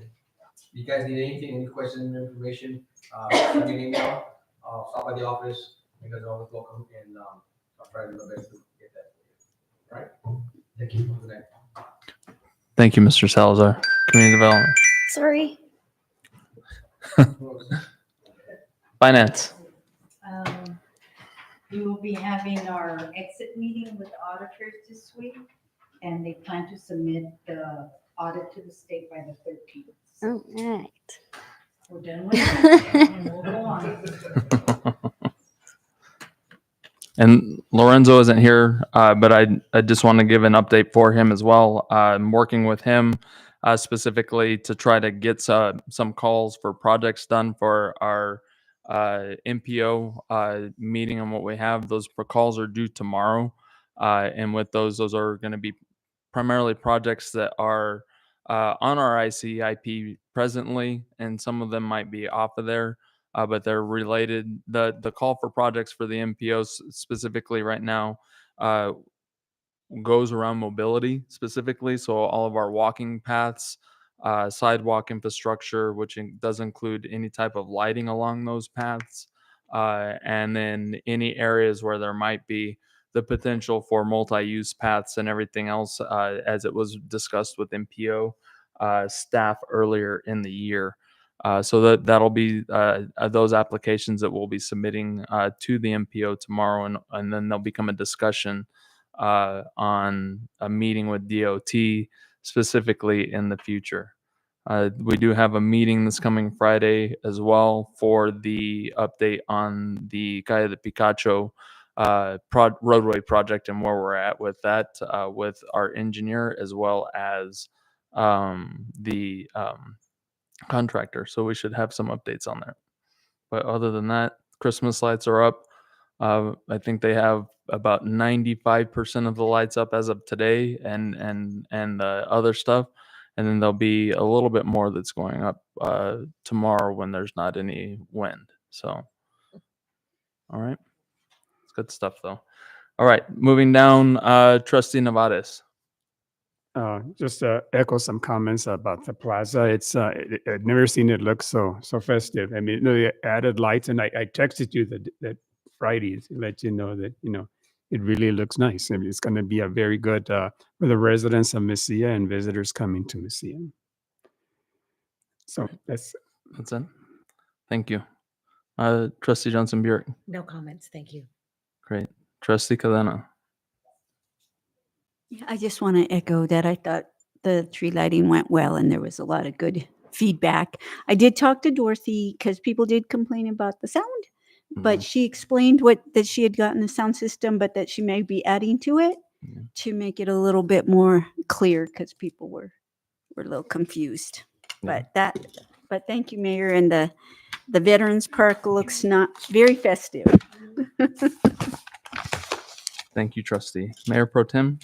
you guys need anything, any questions, information, send me an email. Stop by the office. You guys are always welcome, and I'll try to do my best to get that for you. All right? Thank you for that. Thank you, Mr. Salazar. Community development. Sorry. Finance. We will be having our exit meeting with auditors this week, and they plan to submit the audit to the state by the 13th. Oh, right. We're done with that, and we'll go on. And Lorenzo isn't here, but I just want to give an update for him as well. I'm working with him specifically to try to get some calls for projects done for our MPO meeting and what we have. Those calls are due tomorrow. And with those are going to be primarily projects that are on our ICIP presently, and some of them might be off of there, but they're related. The call for projects for the MPOs specifically right now goes around mobility specifically. So all of our walking paths, sidewalk infrastructure, which does include any type of lighting along those paths, and then any areas where there might be the potential for multi-use paths and everything else, as it was discussed with MPO staff earlier in the year. So that'll be those applications that we'll be submitting to the MPO tomorrow, and then there'll become a discussion on a meeting with DOT specifically in the future. We do have a meeting this coming Friday as well for the update on the Calle de Picacho roadway project and where we're at with that, with our engineer as well as the contractor. So we should have some updates on that. But other than that, Christmas lights are up. I think they have about 95% of the lights up as of today, and the other stuff, and then there'll be a little bit more that's going up tomorrow when there's not any wind. So, all right, it's good stuff though. All right, moving down, Trustee Nevares. Just to echo some comments about the plaza. It's I've never seen it look so festive. I mean, they added lights, and I texted you that Friday to let you know that it really looks nice. I mean, it's going to be a very good for the residents of Mesilla and visitors coming to Mesilla. So that's it. Thank you, Trustee Johnson Burek. No comments, thank you. Great, Trustee Cadena. Yeah, I just want to echo that. I thought the tree lighting went well and there was a lot of good feedback. I did talk to Dorothy because people did complain about the sound, but she explained that she had gotten the sound system, but that she may be adding to it to make it a little bit more clear because people were a little confused. But thank you, Mayor, and the Veterans Park looks not very festive. Thank you, Trustee. Mayor Pro Tem.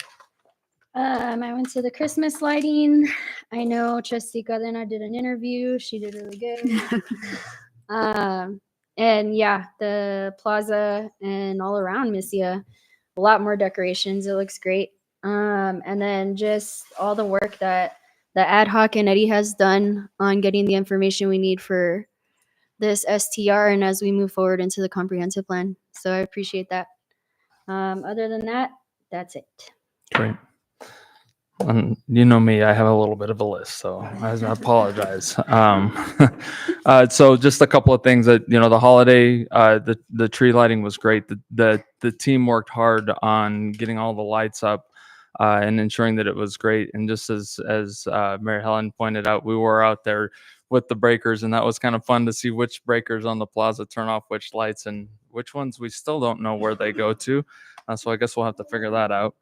I went to the Christmas lighting. I know Trustee Cadena did an interview. She did really good. And yeah, the plaza and all around Mesilla, a lot more decorations. It looks great. And then just all the work that the ad hoc and Eddie has done on getting the information we need for this STR and as we move forward into the comprehensive plan. So I appreciate that. Other than that, that's it. Great. You know me, I have a little bit of a list, so I apologize. So just a couple of things that, the holiday, the tree lighting was great. The team worked hard on getting all the lights up and ensuring that it was great. And just as Mary Helen pointed out, we were out there with the breakers, and that was kind of fun to see which breakers on the plaza turn off which lights and which ones we still don't know where they go to. So I guess we'll have to figure that out.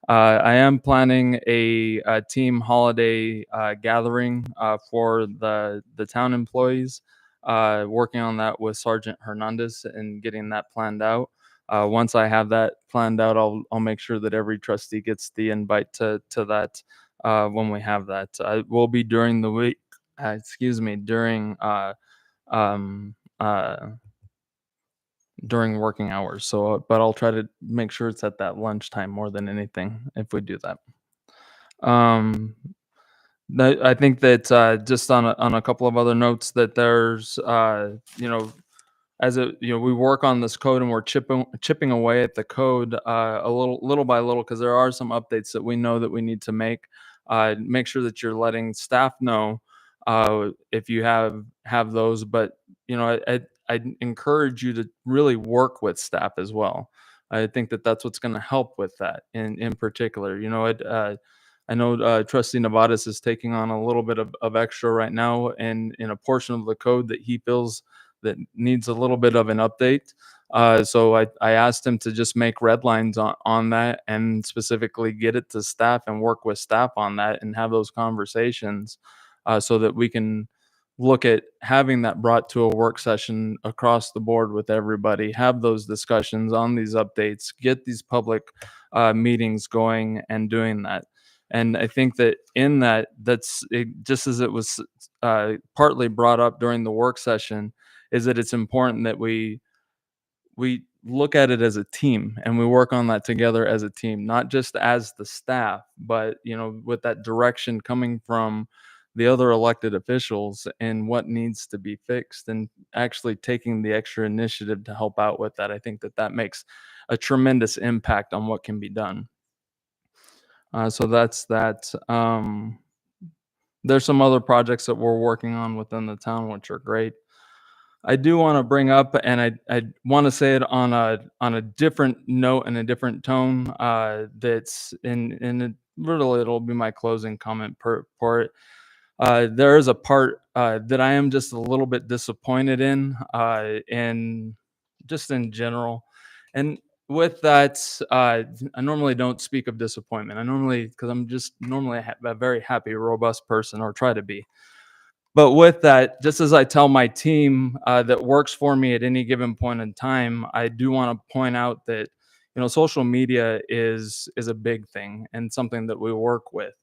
I am planning a team holiday gathering for the town employees, working on that with Sergeant Hernandez and getting that planned out. Once I have that planned out, I'll make sure that every trustee gets the invite to that when we have that. It will be during the week, during working hours. So, but I'll try to make sure it's at that lunchtime more than anything if we do that. I think that just on a couple of other notes that there's, we work on this code and we're chipping away at the code a little by little, because there are some updates that we know that we need to make. Make sure that you're letting staff know if you have those, but I'd encourage you to really work with staff as well. I think that that's what's going to help with that in particular. I know Trustee Nevares is taking on a little bit of extra right now in a portion of the code that he feels that needs a little bit of an update. So I asked him to just make red lines on that and specifically get it to staff and work with staff on that and have those conversations so that we can look at having that brought to a work session across the board with everybody, have those discussions on these updates, get these public meetings going and doing that. And I think that in that, that's it, just as it was partly brought up during the work session, is that it's important that we look at it as a team and we work on that together as a team, not just as the staff, but with that direction coming from the other elected officials and what needs to be fixed and actually taking the extra initiative to help out with that. I think that that makes a tremendous impact on what can be done. So that's that. There's some other projects that we're working on within the town, which are great. I do want to bring up, and I want to say it on a different note and a different tone. That's really it'll be my closing comment for it. There is a part that I am just a little bit disappointed in just in general, and with that, I normally don't speak of disappointment. Because I'm just normally a very happy, robust person, or try to be. But with that, just as I tell my team that works for me at any given point in time, I do want to point out that social media is a big thing and something that we work with.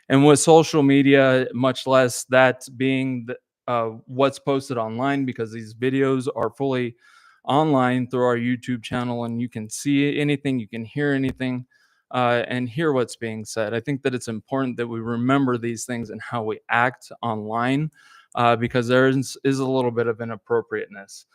And with social media, much less that being what's posted online, because these videos are fully online through our YouTube channel, and you can see anything, you can hear anything, and hear what's being said. I think that it's important that we remember these things and how we act online, because there is a little bit of inappropriateness.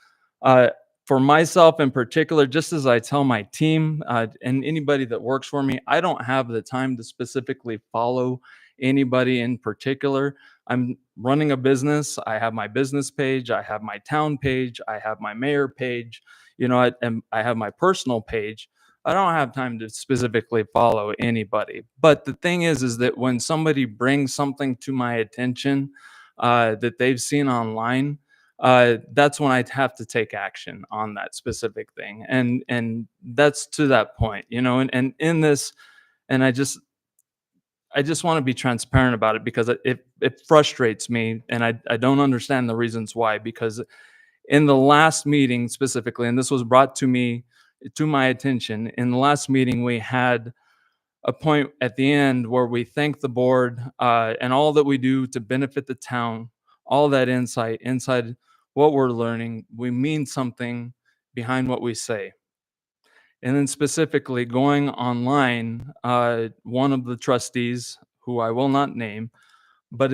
For myself in particular, just as I tell my team and anybody that works for me, I don't have the time to specifically follow anybody in particular. I'm running a business. I have my business page. I have my town page. I have my mayor page. And I have my personal page. I don't have time to specifically follow anybody. But the thing is that when somebody brings something to my attention that they've seen online, that's when I'd have to take action on that specific thing. And that's to that point, and in this, and I just want to be transparent about it, because it frustrates me, and I don't understand the reasons why. Because in the last meeting specifically, and this was brought to my attention, in the last meeting we had a point at the end where we thank the board and all that we do to benefit the town, all that insight inside what we're learning. We mean something behind what we say. And then specifically going online, one of the trustees, who I will not name, but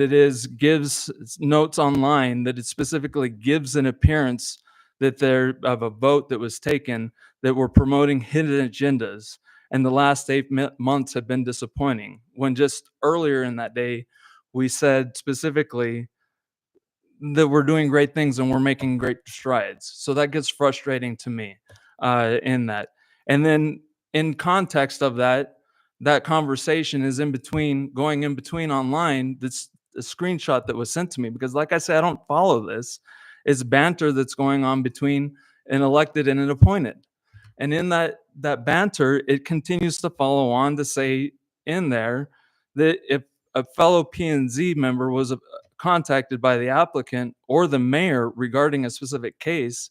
gives notes online that it specifically gives an appearance that there of a vote that was taken that we're promoting hidden agendas. And the last 8 months have been disappointing, when just earlier in that day, we said specifically that we're doing great things and we're making great strides. So that gets frustrating to me in that. And then in context of that conversation is going in between online. That's a screenshot that was sent to me, because like I said, I don't follow this. It's banter that's going on between an elected and an appointed. And in that banter, it continues to follow on to say in there that if a fellow P&Z member was contacted by the applicant or the mayor regarding a specific case,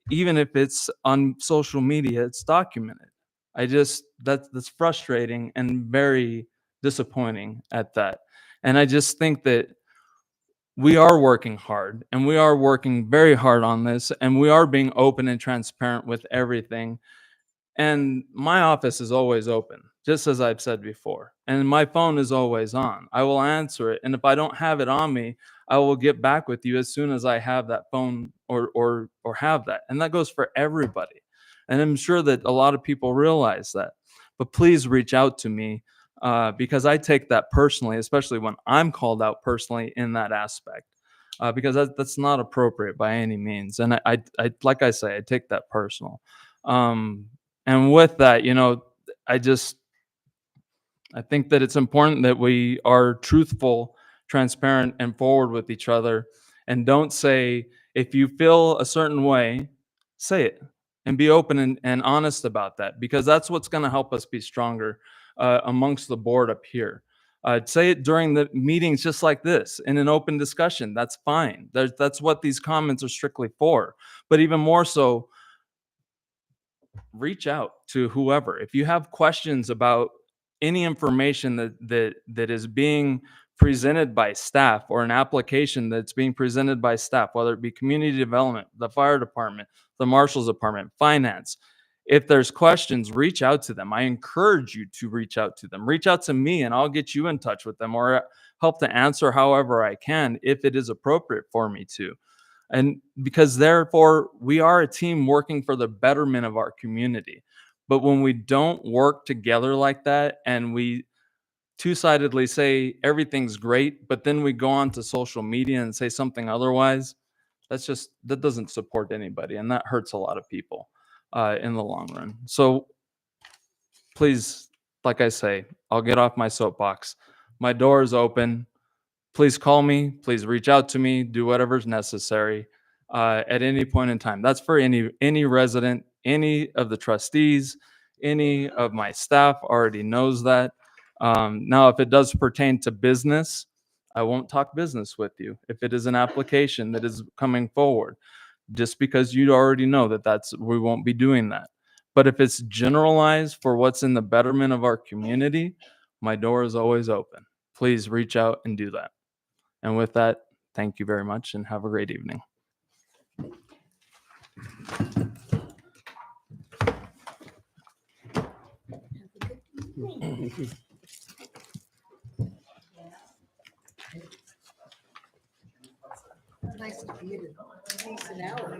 even if it's on social media, it's documented. That's frustrating and very disappointing at that. And I just think that we are working hard, and we are working very hard on this, and we are being open and transparent with everything. And my office is always open, just as I've said before. And my phone is always on. I will answer it. And if I don't have it on me, I will get back with you as soon as I have that phone or have that. And that goes for everybody. And I'm sure that a lot of people realize that. But please reach out to me because I take that personally, especially when I'm called out personally in that aspect. Because that's not appropriate by any means. And I like I say, I take that personal. And with that, I think that it's important that we are truthful, transparent, and forward with each other, and don't say, if you feel a certain way, say it. and be open and honest about that, because that's what's going to help us be stronger amongst the board up here. Say it during the meetings just like this in an open discussion. That's fine. That's what these comments are strictly for. But even more so, reach out to whoever. If you have questions about any information that is being presented by staff, or an application that's being presented by staff, whether it be community development, the fire department, the marshal's department, finance, if there's questions, reach out to them. I encourage you to reach out to them. Reach out to me and I'll get you in touch with them, or help to answer however I can if it is appropriate for me to. And because therefore we are a team working for the betterment of our community. But when we don't work together like that, and we two-sidedly say everything's great, but then we go on to social media and say something otherwise, that doesn't support anybody, and that hurts a lot of people in the long run. So please, like I say, I'll get off my soapbox. My door is open. Please call me. Please reach out to me. Do whatever's necessary at any point in time. That's for any resident, any of the trustees, any of my staff already knows that. Now, if it does pertain to business, I won't talk business with you. If it is an application that is coming forward, just because you already know we won't be doing that. But if it's generalized for what's in the betterment of our community, my door is always open. Please reach out and do that. And with that, thank you very much and have a great evening. Nice to be at least an hour.